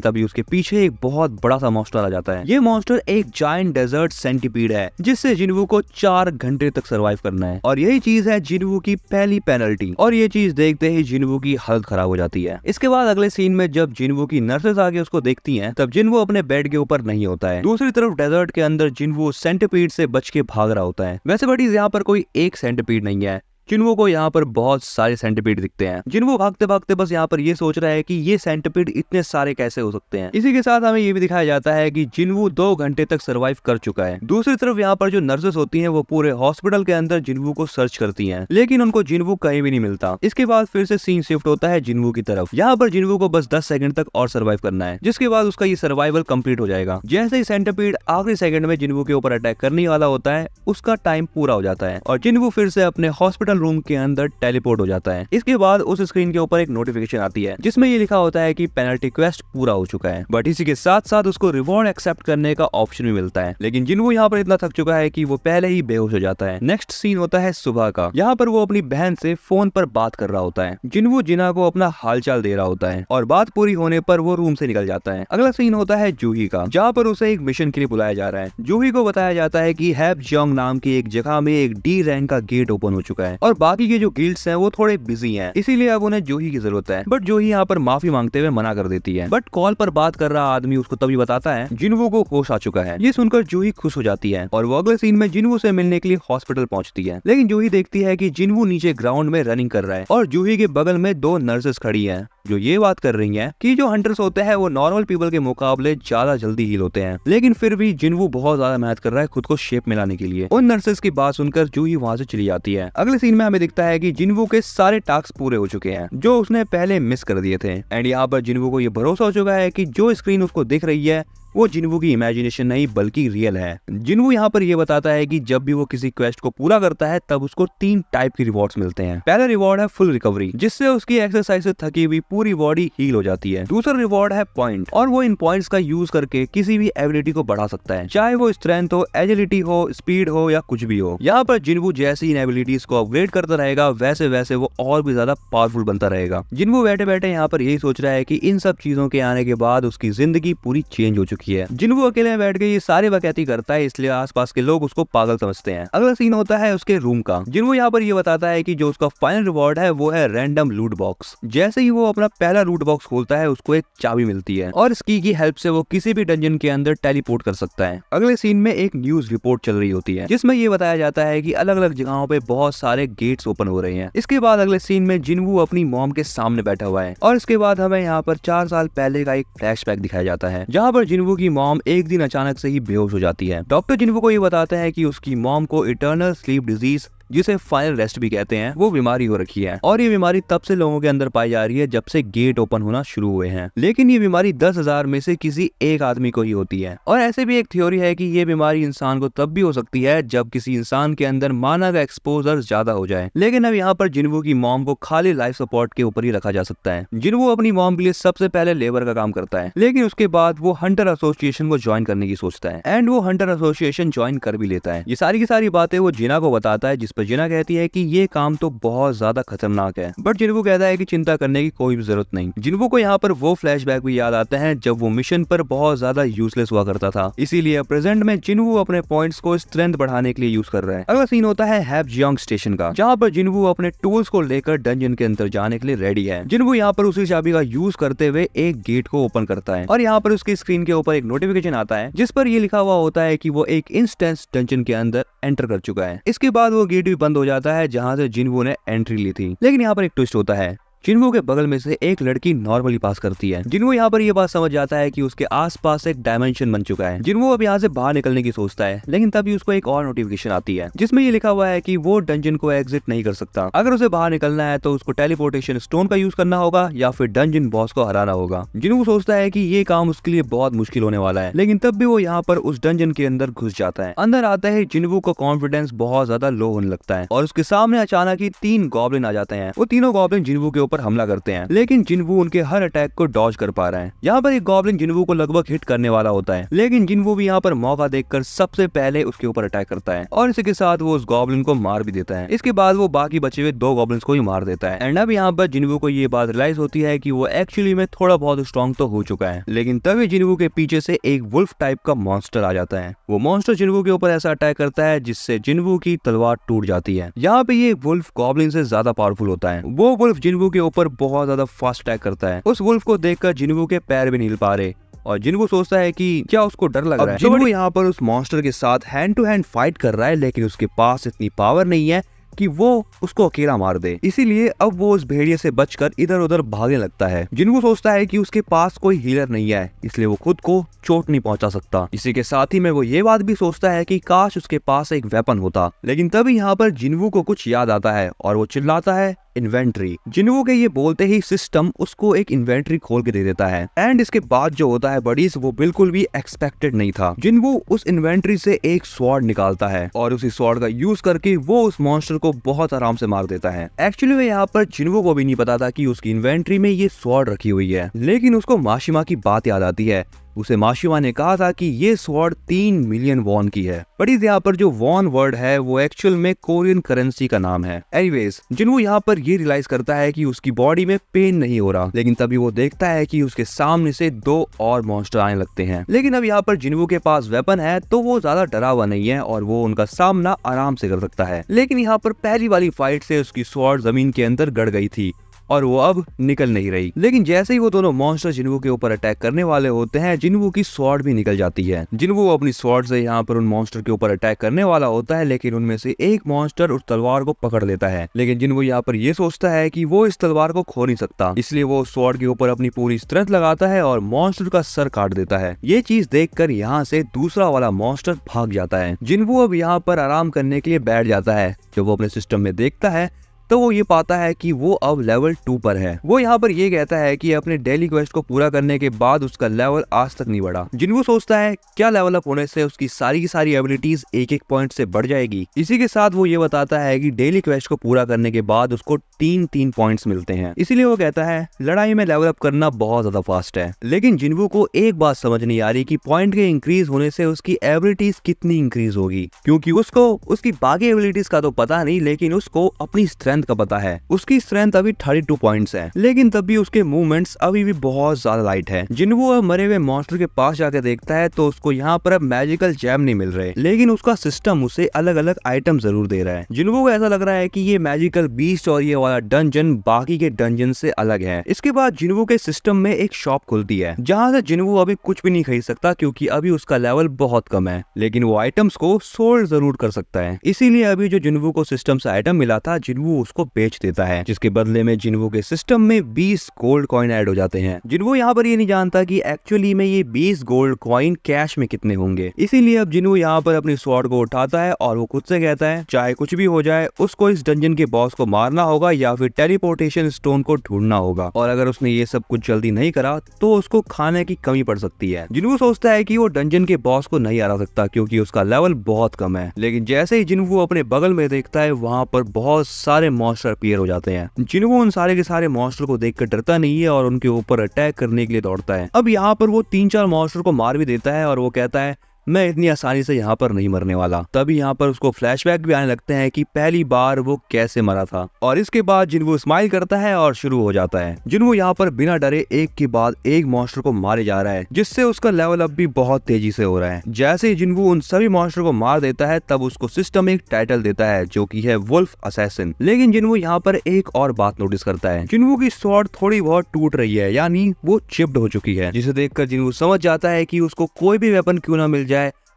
तभी उसके पीछे एक बहुत बड़ा सा मॉन्स्टर आ जाता है। ये मॉन्स्टर एक जायंट डेजर्ट सेंटीपीड है जिससे जिनवू को 4 घंटे तक सर्वाइव करना है और यही चीज है जिनवू की पहली पेनल्टी और ये चीज देखते ही जिनवू की हालत खराब हो जाती है। इसके बाद अगले सीन में जब जिनवू की नर्सेस आके उसको देखती हैं तब जिनवू अपने बेड के ऊपर नहीं होता है। दूसरी तरफ डेजर्ट के अंदर जिनवू सेंटीपीड से बच के भाग रहा होता है। वैसे बट यहाँ पर कोई एक सेंटीपीड नहीं है, जिनवू को यहाँ पर बहुत सारे सेंटीपीड दिखते हैं। जिनवू भागते भागते बस यहाँ पर ये सोच रहा है कि ये सेंटीपीड इतने सारे कैसे हो सकते हैं। इसी के साथ हमें ये भी दिखाया जाता है कि जिनवू 2 घंटे तक सरवाइव कर चुका है। दूसरी तरफ यहाँ पर जो नर्सेस होती हैं वो पूरे हॉस्पिटल के अंदर जिनवू को सर्च करती हैं, लेकिन उनको जिनवू कहीं भी नहीं मिलता। इसके बाद फिर से सीन शिफ्ट होता है जिनवू की तरफ। यहाँ पर जिनवू को बस 10 सेकंड तक और सर्वाइव करना है, जिसके बाद उसका ये सर्वाइवल कंप्लीट हो जाएगा। जैसे ही सेंटीपीड आखिरी सेकंड में जिनवू के ऊपर अटैक करने वाला होता है उसका टाइम पूरा हो जाता है और जिनवू फिर से अपने हॉस्पिटल रूम के अंदर टेलीपोर्ट हो जाता है। इसके बाद उस स्क्रीन के ऊपर एक नोटिफिकेशन आती है जिसमें ये लिखा होता है कि पेनल्टी क्वेस्ट पूरा हो चुका है, बट इसी के साथ साथ उसको रिवॉर्ड एक्सेप्ट करने का ऑप्शन भी मिलता है। लेकिन जिनवू यहाँ पर इतना थक चुका है कि वो पहले ही बेहोश हो जाता है। नेक्स्ट सीन होता है सुबह का। यहाँ पर वो अपनी बहन से फोन पर बात कर रहा होता है। जिनवू जिना को अपना हालचाल दे रहा होता है और बात पूरी होने पर वो रूम से निकल जाता है। अगला सीन होता है जूही का, जहाँ पर उसे एक मिशन के लिए बुलाया जा रहा है। जूही को बताया जाता है कि हैपजोंग नाम की एक जगह में एक डी रैंक का गेट ओपन हो चुका है और बाकी के जो गिल्ड्स हैं वो थोड़े बिजी हैं, इसीलिए अब उन्हें जूही की जरूरत है। बट जूही यहाँ पर माफी मांगते हुए मना कर देती है। बट कॉल पर बात कर रहा आदमी उसको तभी बताता है जिनवू को होश आ चुका है। ये सुनकर जूही खुश हो जाती है और वो अगले सीन में जिनवू से मिलने के लिए हॉस्पिटल पहुंचती है। लेकिन जूही देखती है कि जिनवू नीचे ग्राउंड में रनिंग कर रहा है और जूही के बगल में 2 नर्सेस खड़ी हैं जो ये बात कर रही हैं कि जो हंटर्स होते हैं वो नॉर्मल पीपल के मुकाबले ज्यादा जल्दी हील होते हैं। लेकिन फिर भी जिनवू बहुत ज्यादा मेहनत कर रहा है खुद को शेप में लाने के लिए। उन नर्सेस की बात सुनकर जूही वहाँ से चली जाती है। अगले सीन में हमें दिखता है कि जिनवू के सारे टास्क पूरे हो चुके हैं जो उसने पहले मिस कर दिए थे एंड यहाँ पर जिनवू को ये भरोसा हो चुका है कि जो स्क्रीन उसको दिख रही है वो जिनवू की इमेजिनेशन नहीं बल्कि रियल है। जिनवू यहाँ पर ये बताता है कि जब भी वो किसी क्वेस्ट को पूरा करता है तब उसको 3 टाइप के रिवॉर्ड्स मिलते हैं। पहला रिवॉर्ड है फुल रिकवरी, जिससे उसकी एक्सरसाइज से थकी हुई पूरी बॉडी हील हो जाती है। दूसरा रिवॉर्ड है पॉइंट और वो इन पॉइंट्स का यूज करके किसी भी एबिलिटी को बढ़ा सकता है, चाहे वो स्ट्रेंथ हो, एजिलिटी हो, स्पीड हो या कुछ भी हो। यहाँ पर जिनवू जैसे इन एबिलिटीज को अपग्रेड करता रहेगा वैसे वैसे वो और भी ज्यादा पावरफुल बनता रहेगा। जिनवू बैठे बैठे यहाँ पर यही सोच रहा है कि इन सब चीजों के आने के बाद उसकी जिंदगी पूरी चेंज हो चुकी है। जिनवू अकेले बैठ के ये सारी वकैती करता है, इसलिए आसपास के लोग उसको पागल समझते हैं। अगला सीन होता है उसके रूम का। जिनवू यहाँ पर ये बताता है कि जो उसका फाइनल रिवॉर्ड है वो है रैंडम लूट बॉक्स। जैसे ही वो अपना पहला लूट बॉक्स खोलता है उसको एक चाबी मिलती है और इस की हेल्प से वो किसी भी डंजन के अंदर टेलीपोर्ट कर सकता है। अगले सीन में एक न्यूज रिपोर्ट चल रही होती है जिसमें ये बताया जाता है कि अलग अलग जगहों पे बहुत सारे गेट्स ओपन हो रहे हैं। इसके बाद अगले सीन में जिनवू अपनी मॉम के सामने बैठा हुआ है और इसके बाद हमें यहाँ पर 4 साल पहले का एक फ्लैशबैक दिखाया जाता है जहाँ पर जिनवू की मॉम एक दिन अचानक से ही बेहोश हो जाती है। डॉक्टर जिनवू को ये बताते हैं कि उसकी मॉम को इटर्नल स्लीप डिजीज जिसे फाइनल रेस्ट भी कहते हैं वो बीमारी हो रखी है और ये बीमारी तब से लोगों के अंदर पाई जा रही है जब से गेट ओपन होना शुरू हुए हैं। लेकिन ये बीमारी 10,000 में से किसी एक आदमी को ही होती है और ऐसे भी एक थ्योरी है कि ये बीमारी इंसान को तब भी हो सकती है जब किसी इंसान के अंदर माना का एक्सपोजर ज्यादा हो जाए। लेकिन अब यहाँ पर जिनवू की मॉम को खाली लाइफ सपोर्ट के ऊपर ही रखा जा सकता है। जिनवू अपनी मॉम के लिए सबसे पहले लेबर का काम करता है, लेकिन उसके बाद वो हंटर एसोसिएशन को ज्वाइन करने की सोचता है एंड वो हंटर एसोसिएशन ज्वाइन कर भी लेता है। ये सारी की सारी बातें वो जिना को बताता है, जिस पर जिना कहती है कि ये काम तो बहुत ज्यादा खतरनाक है, बट जिनवू कहता है कि चिंता करने की कोई भी जरूरत नहीं। जिनवू को यहाँ पर वो फ्लैशबैक भी याद आते हैं जब वो मिशन पर बहुत ज्यादा यूजलेस हुआ करता था, इसीलिए प्रेजेंट में जिनवू अपने पॉइंट्स को स्ट्रेंथ बढ़ाने के लिए यूज कर रहा है। अगला सीन होता है हैपजियोंग स्टेशन का, जहाँ पर जिनवू अपने टूल्स को लेकर डंजन के अंदर जाने के लिए रेडी है। जिनवू यहाँ पर उसी चाबी का यूज करते हुए एक गेट को ओपन करता है और यहाँ पर उसकी स्क्रीन के ऊपर एक नोटिफिकेशन आता है जिस पर ये लिखा हुआ होता है कि वो एक इंस्टेंस डंजन के अंदर एंटर कर चुका है। इसके बाद वो गेट भी बंद हो जाता है जहाँ से जिनवू ने एंट्री ली थी। लेकिन यहाँ पर एक ट्विस्ट होता है, जिनवू के बगल में से एक लड़की नॉर्मली पास करती है। जिनवू यहाँ पर ये बात समझ जाता है कि उसके आसपास एक डायमेंशन बन चुका है। जिनवू अब यहाँ से बाहर निकलने की सोचता है, लेकिन तभी उसको एक और नोटिफिकेशन आती है जिसमें ये लिखा हुआ है कि वो डंजन को एग्जिट नहीं कर सकता। अगर उसे बाहर निकलना है तो उसको टेलीपोर्टेशन स्टोन का यूज करना होगा या फिर डंजन बॉस को हराना होगा। जिनवू सोचता है कि ये काम उसके लिए बहुत मुश्किल होने वाला है, लेकिन तब भी वो यहाँ पर उस डंजन के अंदर घुस जाता है। अंदर आता है जिनवू को कॉन्फिडेंस बहुत ज्यादा लो होने लगता है और उसके सामने अचानक ही 3 गॉब्लिन आ जाते हैं। वो तीनों गॉब्लिन जिनवू के ऊपर ऊपर हमला करते हैं, लेकिन जिनवू उनके हर अटैक को डॉज कर पा रहा है। यहाँ पर एक गॉब्लिन जिनवू को लगभग हिट करने वाला होता है, लेकिन जिनवू भी यहाँ पर मौका देखकर सबसे पहले उसके ऊपर अटैक करता है और इसी के साथ वो उस गॉब्लिन को मार भी देता है। इसके बाद वो बाकी बचे हुए 2 गॉब्लिन्स को ही मार देता है। एंड अब यहाँ पर जिनवू को ये बात रियलाइज होती है कि वो एक्चुअली में थोड़ा बहुत स्ट्रॉन्ग तो हो चुका है, लेकिन तभी जिनवू के पीछे से एक वुल्फ टाइप का मॉन्स्टर आ जाता है। वो मॉन्स्टर जिनवू के ऊपर ऐसा अटैक करता है जिससे जिनवू की तलवार टूट जाती है। यहाँ पे ये वुल्फ गॉब्लिन से ज्यादा पावरफुल होता है। वो वुल्फ जिनवू के ऊपर बहुत ज्यादा फास्ट अटैक करता है। उस वुल्फ को देखकर जिनवू के पैर भी नहीं हिल पा रहे और जिनवू सोचता है कि क्या उसको डर लग रहा है। जिनवू यहाँ पर उस मॉन्स्टर के साथ हैंड टू हैंड फाइट कर रहा है, लेकिन उसके पास इतनी पावर नहीं है कि वो उसको अकेला मार दे। इसीलिए अब वो उस भेड़िए से बचकर इधर उधर भागने लगता है। जिनवू सोचता है कि उसके पास कोई हीलर नहीं है, इसलिए वो खुद को चोट नहीं पहुंचा सकता। इसी के साथ ही में वो ये बात भी सोचता है कि काश उसके पास एक वेपन होता। लेकिन तभी यहाँ पर जिनवू को कुछ याद आता है और वो चिल्लाता है इन्वेंट्री। जिनवू के ये बोलते ही सिस्टम उसको एक इन्वेंट्री खोल के दे देता है। एंड इसके बाद जो होता है बडीज, वो बिल्कुल भी एक्सपेक्टेड नहीं था। जिनवू उस इन्वेंट्री से एक स्वॉर्ड निकालता है और उसी स्वॉर्ड का यूज करके वो उस मॉन्स्टर को बहुत आराम से मार देता है। एक्चुअली में यहाँ पर जिनवू को भी नहीं पता था कि उसकी इन्वेंट्री में ये स्वॉर्ड रखी हुई है, लेकिन उसको माशिमा की बात याद आती है। उसे माशिमा ने कहा था कि ये स्वॉर्ड 3 मिलियन वॉन की है। बट इस यहाँ पर जो वॉन वर्ड है वो एक्चुअल में कोरियन करेंसी का नाम है। एनीवेज, जिनवू यहाँ पर ये रियलाइज करता है कि उसकी बॉडी में पेन नहीं हो रहा, लेकिन तभी वो देखता है कि उसके सामने से 2 और मॉन्स्टर आने लगते हैं। लेकिन अब यहाँ पर जिनवू के पास वेपन है तो वो ज्यादा डरा हुआ नहीं है और वो उनका सामना आराम से कर सकता है। लेकिन यहाँ पर पहली वाली फाइट से उसकी स्वॉर्ड जमीन के अंदर गड़ गई थी और वो अब निकल नहीं रही। लेकिन जैसे ही वो दोनों मॉन्स्टर जिनवू के ऊपर अटैक करने वाले होते हैं, जिनवू की स्वॉर्ड भी निकल जाती है। जिनवू अपनी स्वॉर्ड से यहाँ पर उन मॉन्स्टर के ऊपर अटैक करने वाला होता है, लेकिन उनमें से एक मॉन्स्टर उस तलवार को पकड़ लेता है। लेकिन जिनवू यहाँ पर ये सोचता है कि वो इस तलवार को खो नहीं सकता, इसलिए वो स्वॉर्ड के ऊपर अपनी पूरी स्ट्रेंथ लगाता है और मॉन्स्टर का सर काट देता है। ये चीज देखकर यहाँ से दूसरा वाला मॉन्स्टर भाग जाता है। जिनवू अब यहाँ पर आराम करने के लिए बैठ जाता है। जब वो अपने सिस्टम में देखता है तो वो ये पाता है कि वो अब लेवल 2 पर है। वो यहाँ पर ये कहता है कि अपने डेली क्वेस्ट को पूरा करने के बाद उसका लेवल आज तक नहीं बढ़ा। जिनवू सोचता है क्या लेवल अप होने से उसकी सारी की सारी एबिलिटीज एक पॉइंट से बढ़ जाएगी। इसी के साथ वो ये बताता है कि डेली क्वेस्ट को पूरा करने के बाद उसको 3 पॉइंट्स मिलते हैं। इसीलिए वो कहता है लड़ाई में लेवल अप करना बहुत ज्यादा फास्ट है। लेकिन जिनवू को एक बात समझ नहीं आ रही कि पॉइंट के इंक्रीज होने से उसकी एबिलिटीज कितनी इंक्रीज होगी, क्योंकि उसको उसकी बाकी एबिलिटीज का तो पता नहीं, लेकिन उसको अपनी स्ट्रेंथ का पता है। उसकी स्ट्रेंथ अभी 32 पॉइंट्स है, लेकिन तब भी उसके मूवमेंट्स अभी भी बहुत ज्यादा लाइट है। जिनवू अब मरे हुए मॉन्स्टर के पास जाकर देखता है तो उसको यहाँ पर अब मैजिकल जैम नहीं मिल रहे, लेकिन उसका सिस्टम उसे अलग अलग आइटम जरूर दे रहा है। जिनवू को ऐसा लग रहा है कि ये मैजिकल बीस्ट और ये वाला डंजन बाकी के डंजन से अलग है। इसके बाद जिनवू के सिस्टम में एक शॉप खुलती है, जहाँ से जिनवू अभी कुछ भी नहीं खरीद सकता क्योंकि अभी उसका लेवल बहुत कम है, लेकिन वो आइटम्स को सोल्ड जरूर कर सकता है। इसीलिए अभी जो जिनवू को सिस्टम से आइटम मिला था, जिनवू उसको बेच देता है, जिसके बदले में जिनवू के सिस्टम में 20 गोल्ड कॉइन ऐड हो जाते हैं। जिनवू यहाँ पर ये नहीं जानता कि एक्चुअली में ये 20 गोल्ड कॉइन कैश में कितने होंगे। इसीलिए अब जिनवू यहाँ पर अपनी स्वॉर्ड को उठाता है और वो खुद से कहता है चाहे कुछ भी हो जाए उसको इस डंजन के बॉस को मारना होगा या फिर टेलीपोर्टेशन स्टोन को ढूंढना होगा, और अगर उसने ये सब कुछ जल्दी नहीं करा तो उसको खाने की कमी पड़ सकती है। जिनवू सोचता है कि वो डंजन के बॉस को नहीं हरा सकता क्योंकि उसका लेवल बहुत कम है, लेकिन जैसे ही जिनवू अपने बगल में देखता है वहाँ पर बहुत सारे मॉन्स्टर अपीयर हो जाते हैं। जिनवू उन सारे के सारे मॉन्स्टर को देखकर डरता नहीं है और उनके ऊपर अटैक करने के लिए दौड़ता है। अब यहाँ पर वो 3-4 मॉन्स्टर को मार भी देता है और वो कहता है मैं इतनी आसानी से यहाँ पर नहीं मरने वाला। तभी यहाँ पर उसको फ्लैशबैक भी आने लगते हैं कि पहली बार वो कैसे मरा था, और इसके बाद जिनवू स्माइल करता है और शुरू हो जाता है। जिनवू यहाँ पर बिना डरे एक के बाद एक मॉन्स्टर को मारे जा रहा है, जिससे उसका लेवल अप भी बहुत तेजी से हो रहा है। जैसे ही जिनवू उन सभी मॉन्स्टर को मार देता है तब उसको सिस्टम एक टाइटल देता है जो कि है वुल्फ असैसिन। लेकिन जिनवू यहाँ पर एक और बात नोटिस करता है, जिनवू की स्वॉर्ड थोड़ी बहुत टूट रही है, यानी वो चिप्ड हो चुकी है, जिसे देखकर जिनवू समझ जाता है कि उसको कोई भी वेपन क्यों ना मिल जाए,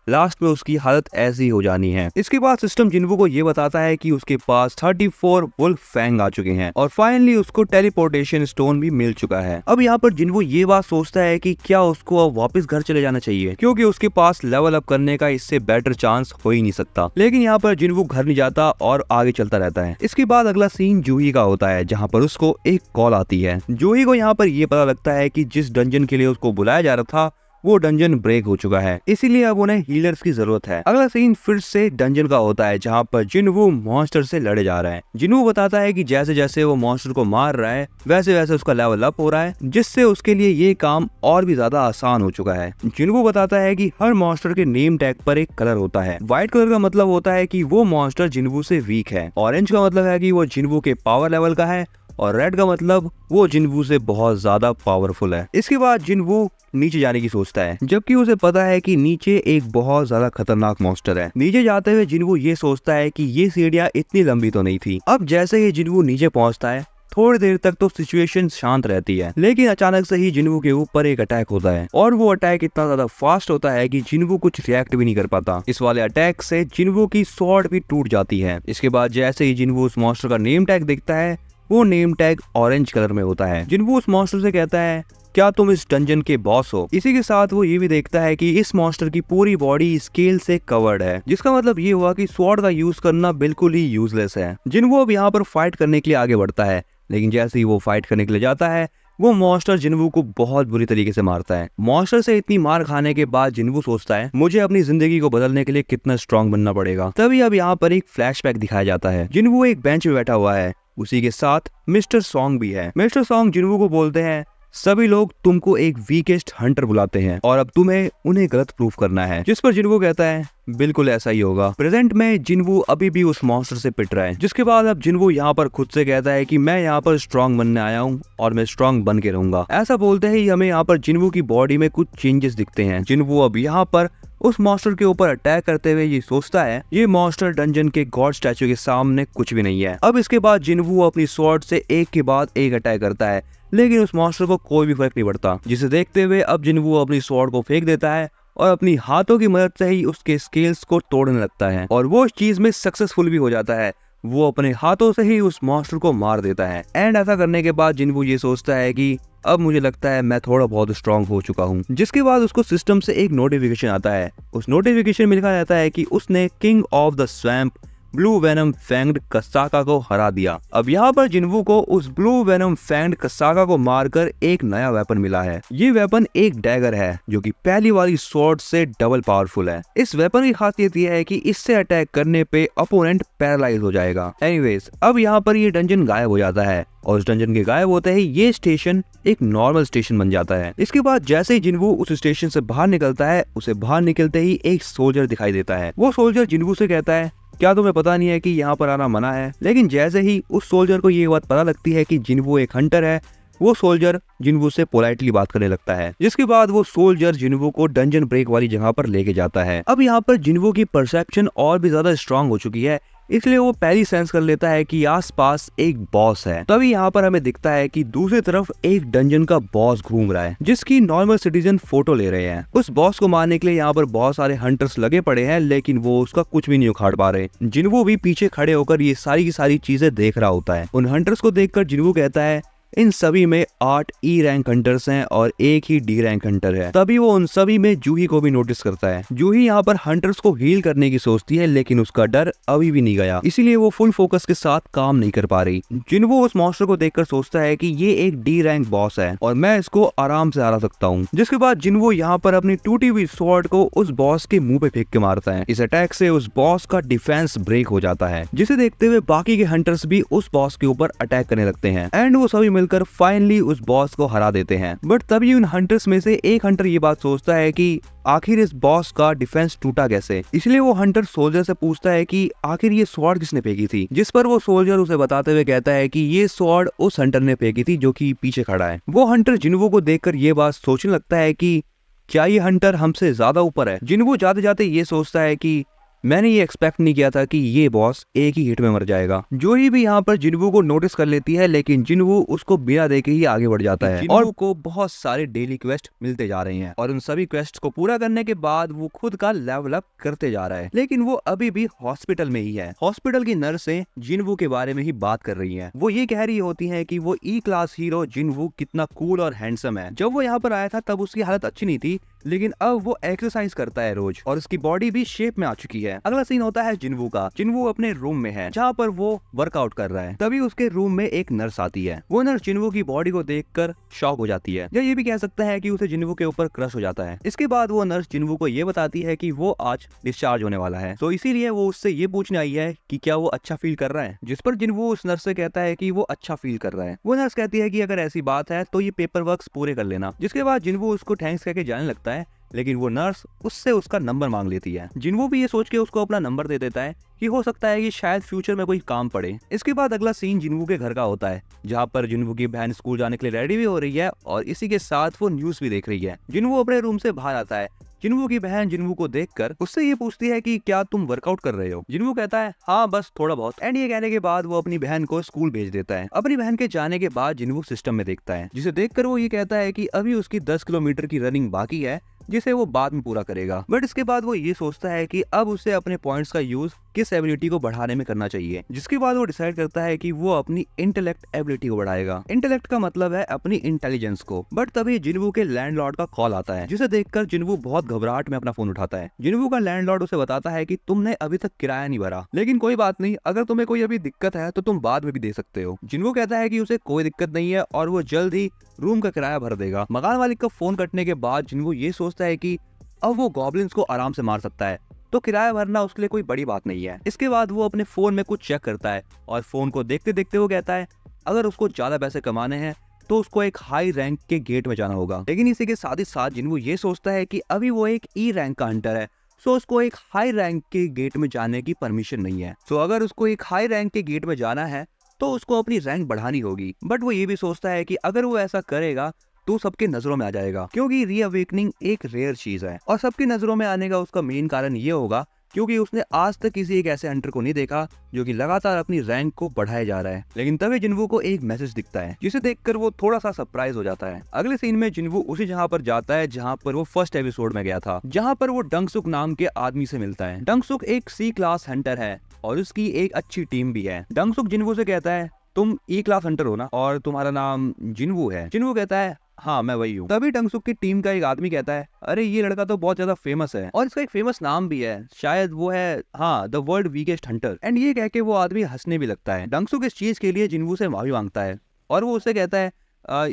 लास्ट में उसकी हालत ऐसी हो जानी है। इसके बाद सिस्टम जिनवू को ये बताता है कि उसके पास 34 वुल्फ फैंग आ चुके हैं और फाइनली उसको टेलीपोर्टेशन स्टोन भी मिल चुका है। अब यहाँ पर जिनवू ये बात सोचता है कि क्या उसको अब वापस घर चले जाना चाहिए, क्योंकि उसके पास लेवल अप करने का इससे बेटर चांस हो ही नहीं सकता। लेकिन यहाँ पर जिनवू घर नहीं जाता और आगे चलता रहता है। इसके बाद अगला सीन जूही का होता है, जहाँ पर उसको एक कॉल आती है। जूही को यहाँ पर ये पता लगता है कि जिस डंजन के लिए उसको बुलाया जा रहा था वो डंजन ब्रेक हो चुका है, इसीलिए अब उन्हें हीलर्स की जरूरत है। अगला सीन फिर से डंजन का होता है जहाँ पर जिनवू मॉन्स्टर से लड़े जा रहा है। जिनवू बताता है कि जैसे जैसे वो मॉन्स्टर को मार रहा है वैसे वैसे उसका लेवल अप हो रहा है, जिससे उसके लिए ये काम और भी ज्यादा आसान हो चुका है। जिनवू बताता है कि हर मॉन्स्टर के नेम टैग पर एक कलर होता है। व्हाइट कलर का मतलब होता है कि वो मॉन्स्टर जिनवू से वीक है, ऑरेंज का मतलब है कि वो जिनवू के पावर लेवल का है, और रेड का मतलब वो जिनवू से बहुत ज्यादा पावरफुल है। इसके बाद जिनवू नीचे जाने की सोचता है, जबकि उसे पता है कि नीचे एक बहुत ज्यादा खतरनाक मॉन्स्टर है। नीचे जाते हुए जिनवू ये सोचता है कि ये सीढ़ियां इतनी लंबी तो नहीं थी। अब जैसे ही जिनवू नीचे पहुंचता है थोड़ी देर तक तो सिचुएशन शांत रहती है, लेकिन अचानक से ही जिनवू के ऊपर एक अटैक होता है, और वो अटैक इतना ज्यादा फास्ट होता है कि जिनवू कुछ रिएक्ट भी नहीं कर पाता। इस वाले अटैक से जिनवू की स्वॉर्ड भी टूट जाती है। इसके बाद जैसे ही जिनवू उस मॉन्स्टर का नेम टैग देखता है, वो नेम टैग ऑरेंज कलर में होता है। जिनवू उस मॉन्स्टर से कहता है, क्या तुम इस डंजन के बॉस हो? इसी के साथ वो ये भी देखता है कि इस मॉन्स्टर की पूरी बॉडी स्केल से कवर्ड है, जिसका मतलब ये हुआ कि स्वॉर्ड का यूज करना बिल्कुल ही यूजलेस है। जिनवू अब यहाँ पर फाइट करने के लिए आगे बढ़ता है, लेकिन जैसे ही वो फाइट करने के लिए जाता है वो मॉन्स्टर जिनवू को बहुत बुरी तरीके से मारता है। मॉन्स्टर से इतनी मार खाने के बाद जिनवू सोचता है मुझे अपनी जिंदगी को बदलने के लिए कितना स्ट्रांग बनना पड़ेगा। तभी अब यहाँ पर एक फ्लैशबैक दिखाया जाता है। जिनवू एक बेंच पे बैठा हुआ है, उसी के साथ मिस्टर सॉन्ग भी है। मिस्टर सॉन्ग जिनवू को बोलते हैं, सभी लोग तुमको एक वीकेस्ट हंटर बुलाते हैं और अब तुम्हें उन्हें गलत प्रूफ करना है। जिस पर जिनवू कहता है, बिल्कुल ऐसा ही होगा। प्रेजेंट में जिनवू अभी भी उस मॉन्स्टर से पिट रहा है, जिसके बाद अब जिनवू यहाँ पर खुद से कहता है कि मैं यहाँ पर स्ट्रांग बनने आया हूँ और मैं स्ट्रांग बन के रहूंगा। ऐसा बोलते ही हमें यहाँ पर जिनवू की बॉडी में कुछ चेंजेस दिखते हैं। जिनवू अब यहाँ पर उस मॉन्स्टर के ऊपर अटैक करते हुए ये सोचता है ये मॉन्स्टर डंजन के गॉड स्टैचू के सामने कुछ भी नहीं है। अब इसके बाद जिनवू अपनी स्वॉर्ड से एक के बाद एक अटैक करता है, लेकिन उस मॉन्स्टर को कोई भी फर्क नहीं पड़ता, जिसे देखते हुए अब जिनवू अपनी स्वॉर्ड को फेंक देता है और अपनी हाथों की मदद से ही उसके स्केल्स को तोड़ने लगता है, और वो इस चीज में सक्सेसफुल भी हो जाता है। वो अपने हाथों से ही उस मॉन्स्टर को मार देता है। एंड ऐसा करने के बाद जिनवू ये सोचता है कि अब मुझे लगता है मैं थोड़ा बहुत स्ट्रांग हो चुका हूँ। जिसके बाद उसको सिस्टम से एक नोटिफिकेशन आता है। उस नोटिफिकेशन में लिखा जाता है कि उसने king of the swamp blue venom fanged Kasaka को हरा दिया। अब यहाँ पर जिनवू को उस ब्लू वेनम फैंग्ड कसाका को मारकर एक नया वेपन मिला है। ये वेपन एक डैगर है जो कि पहली वाली स्वॉर्ड से डबल पावरफुल है। इस वेपन की खासियत यह है कि इससे अटैक करने पे अपोनेंट पैरालाइज हो जाएगा। एनीवेज अब यहाँ पर ये डंजन गायब हो जाता है, और उस डंजन के गायब होते ही ये स्टेशन एक नॉर्मल स्टेशन बन जाता है। इसके बाद जैसे ही जिनवू उस स्टेशन से बाहर निकलता है, उसे बाहर निकलते ही एक सोल्जर दिखाई देता है। वो सोल्जर जिनवू से कहता है, क्या तुम्हें पता नहीं है कि यहाँ पर आना मना है? लेकिन जैसे ही उस सोल्जर को ये बात पता लगती है कि जिनवू एक हंटर है, वो सोल्जर जिनवू से पोलाइटली बात करने लगता है। जिसके बाद वो सोल्जर जिनवू को डंजन ब्रेक वाली जगह पर लेके जाता है। अब यहाँ पर जिनवू की परसेप्शन और भी ज्यादा स्ट्रांग हो चुकी है, इसलिए वो पहली सेंस कर लेता है कि आसपास एक बॉस है। तभी यहाँ पर हमें दिखता है कि दूसरी तरफ एक डंजन का बॉस घूम रहा है, जिसकी नॉर्मल सिटीजन फोटो ले रहे हैं। उस बॉस को मारने के लिए यहाँ पर बहुत सारे हंटर्स लगे पड़े हैं, लेकिन वो उसका कुछ भी नहीं उखाड़ पा रहे। जिनवू भी पीछे खड़े होकर ये सारी की सारी चीजें देख रहा होता है। उन हंटर्स को देखकर जिनवू कहता है, इन सभी में 8 E रैंक हंटर्स हैं और एक ही D रैंक हंटर है। तभी वो उन सभी में जूही को भी नोटिस करता है। जूही यहाँ पर हंटर्स को हील करने की सोचती है, लेकिन उसका डर अभी भी नहीं गया, इसीलिए वो फुल फोकस के साथ काम नहीं कर पा रही। जिनवू उस मॉन्स्टर को देखकर सोचता है कि ये एक D रैंक बॉस है और मैं इसको आराम से हरा सकता हूँ। जिसके बाद जिनवू यहाँ पर अपनी टूटी हुई स्वॉर्ड को उस बॉस के मुंह पे फेंक के मारता है। इस अटैक से उस बॉस का डिफेंस ब्रेक हो जाता है, जिसे देखते हुए बाकी के हंटर्स भी उस बॉस के ऊपर अटैक करने लगते हैं एंड वो सभी मिलकर फाइनली उस बॉस को हरा देते हैं। बट तभी उन हंटर्स में से एक हंटर ये बात सोचता है कि आखिर इस बॉस का डिफेंस टूटा कैसे। इसलिए वो हंटर सोल्जर से पूछता है कि आखिर ये स्वॉर्ड किसने फेंकी थी, जिस पर वो सोल्जर उसे बताते हुए कहता है कि ये स्वॉर्ड उस हंटर ने फेंकी थी जो कि पीछे खड़ा है। वो हंटर जिनवू को देखकर ये बात सोचने लगता है कि क्या ये हंटर हमसे ज्यादा ऊपर है। जिनवू जाते जाते ये सोचता है कि मैंने ये एक्सपेक्ट नहीं किया था कि ये बॉस एक ही हिट में मर जाएगा। जूही भी यहाँ पर जिनवू को नोटिस कर लेती है, लेकिन जिनवू उसको बिना देखे ही आगे बढ़ जाता है और को बहुत सारे डेली क्वेस्ट मिलते जा रहे हैं और उन सभी क्वेस्ट को पूरा करने के बाद वो खुद का लेवल अप करते जा रहा है। लेकिन वो अभी भी हॉस्पिटल में ही है। हॉस्पिटल की नर्सें जिनवू के बारे में ही बात कर रही है। वो ये कह रही होती है कि वो E क्लास हीरो जिनवू कितना कूल और हैंडसम है। जब वो यहाँ पर आया था तब उसकी हालत अच्छी नहीं थी, लेकिन अब वो एक्सरसाइज करता है रोज और उसकी बॉडी भी शेप में आ चुकी है। अगला सीन होता है जिन्वू का। जिन्वू अपने रूम में है जहाँ पर वो वर्कआउट कर रहा है। तभी उसके रूम में एक नर्स आती है। वो नर्स जिन्वू की बॉडी को देखकर शॉक हो जाती है, या ये भी कह सकता है कि उसे जिन्वू के ऊपर क्रश हो जाता है। इसके बाद वो नर्स जिन्वू को ये बताती है कि वो आज डिस्चार्ज होने वाला है, तो इसीलिए वो उससे ये पूछने आई है कि क्या वो अच्छा फील कर रहा है। जिस पर जिन्वू उस नर्स से कहता है कि वो अच्छा फील कर रहा है। वो नर्स कहती है कि अगर ऐसी बात है तो ये पेपर वर्क पूरे कर लेना। जिसके बाद जिन्वू उसको थैंक्स कहके जाने लगता है, लेकिन वो नर्स उससे उसका नंबर मांग लेती है। जिन्वू भी ये सोच के उसको अपना नंबर दे देता है कि हो सकता है कि शायद फ्यूचर में कोई काम पड़े। इसके बाद अगला सीन जिन्वू के घर का होता है, जहाँ पर जिन्वू की बहन स्कूल जाने के लिए रेडी भी हो रही है और इसी के साथ वो न्यूज भी देख रही है। जिन्वू अपने रूम से बाहर आता है। जिन्वू की बहन जिन्वू को देखकर उससे ये पूछती है कि क्या तुम वर्कआउट कर रहे हो। जिन्वू कहता है हाँ बस थोड़ा बहुत। एंड ये कहने के बाद वो अपनी बहन को स्कूल भेज देता है। अपनी बहन के जाने के बाद जिन्वू सिस्टम में देखता है, जिसे देखकर वो ये कहता है कि अभी उसकी 10 किलोमीटर की रनिंग बाकी है, जिसे वो बाद में पूरा करेगा। बट इसके बाद वो ये सोचता है कि अब उसे अपने पॉइंट्स का यूज किस एबिलिटी को बढ़ाने में करना चाहिए। जिसके बाद वो डिसाइड करता है कि वो अपनी इंटेलेक्ट एबिलिटी को बढ़ाएगा। इंटेलेक्ट का मतलब है अपनी इंटेलिजेंस को। बट तभी जिन्वू के लैंडलॉर्ड का कॉल आता है, जिसे देखकर जिन्वू बहुत घबराहट में अपना फोन उठाता है। जिन्वू का लैंडलॉर्ड उसे बताता है कि तुमने अभी तक किराया नहीं भरा, लेकिन कोई बात नहीं, अगर तुम्हें कोई अभी दिक्कत है तो तुम बाद में भी दे सकते हो। जिन्वू कहता है कि उसे कोई दिक्कत नहीं है और वो जल्द ही रूम का किराया भर देगा। मकान मालिक का फोन कटने के बाद जिन्वू ये सोचता है कि अब वो गॉब्लिन्स को आराम से मार सकता है, तो किराया भरना उसके लिए कोई बड़ी बात नहीं है। इसके बाद वो अपने फोन में कुछ चेक करता है और फोन को देखते देखते वो कहता है अगर उसको ज्यादा पैसे कमाने हैं तो उसको एक हाई रैंक के गेट में जाना होगा। लेकिन इसी के साथ ही साथ जिन्वू ये सोचता है कि अभी वो एक ई रैंक का हंटर है, सो उसको एक हाई रैंक के गेट में जाने की परमिशन नहीं है। सो अगर उसको एक हाई रैंक के गेट में जाना है तो उसको अपनी रैंक बढ़ानी होगी। बट वो ये भी सोचता है कि अगर वो ऐसा करेगा तो सबके नजरों में आ जाएगा, क्योंकि रीअवेकनिंग एक रेयर चीज है और सबकी नजरों में आने का उसका मेन कारण ये होगा क्योंकि उसने आज तक किसी एक ऐसे हंटर को नहीं देखा जो कि लगातार अपनी रैंक को बढ़ाए जा रहा है। लेकिन तभी जिन्वू को एक मैसेज दिखता है, जिसे देखकर वो थोड़ा सा सरप्राइज हो जाता है। अगले सीन में जिन्वू उसी जगह पर जाता है जहाँ पर वो फर्स्ट एपिसोड में गया था, जहाँ पर वो डंगसुक नाम के आदमी से मिलता है। डंगसुक एक सी क्लास हंटर है और उसकी एक अच्छी टीम भी है। डंगसुक जिन्वू से कहता है तुम ई क्लास हंटर हो ना और तुम्हारा नाम जिन्वू है। जिन्वू कहता है हाँ मैं वही हूँ। तभी डंगसुक की टीम का एक आदमी कहता है अरे ये लड़का तो बहुत ज्यादा फेमस है और इसका एक फेमस नाम भी है, शायद वो है हाँ the world weakest Hunter. And ये कह के वो आदमी हंसने भी लगता है। डंगसुक इस चीज के लिए जिन्वू से माफी मांगता है और वो उससे कहता है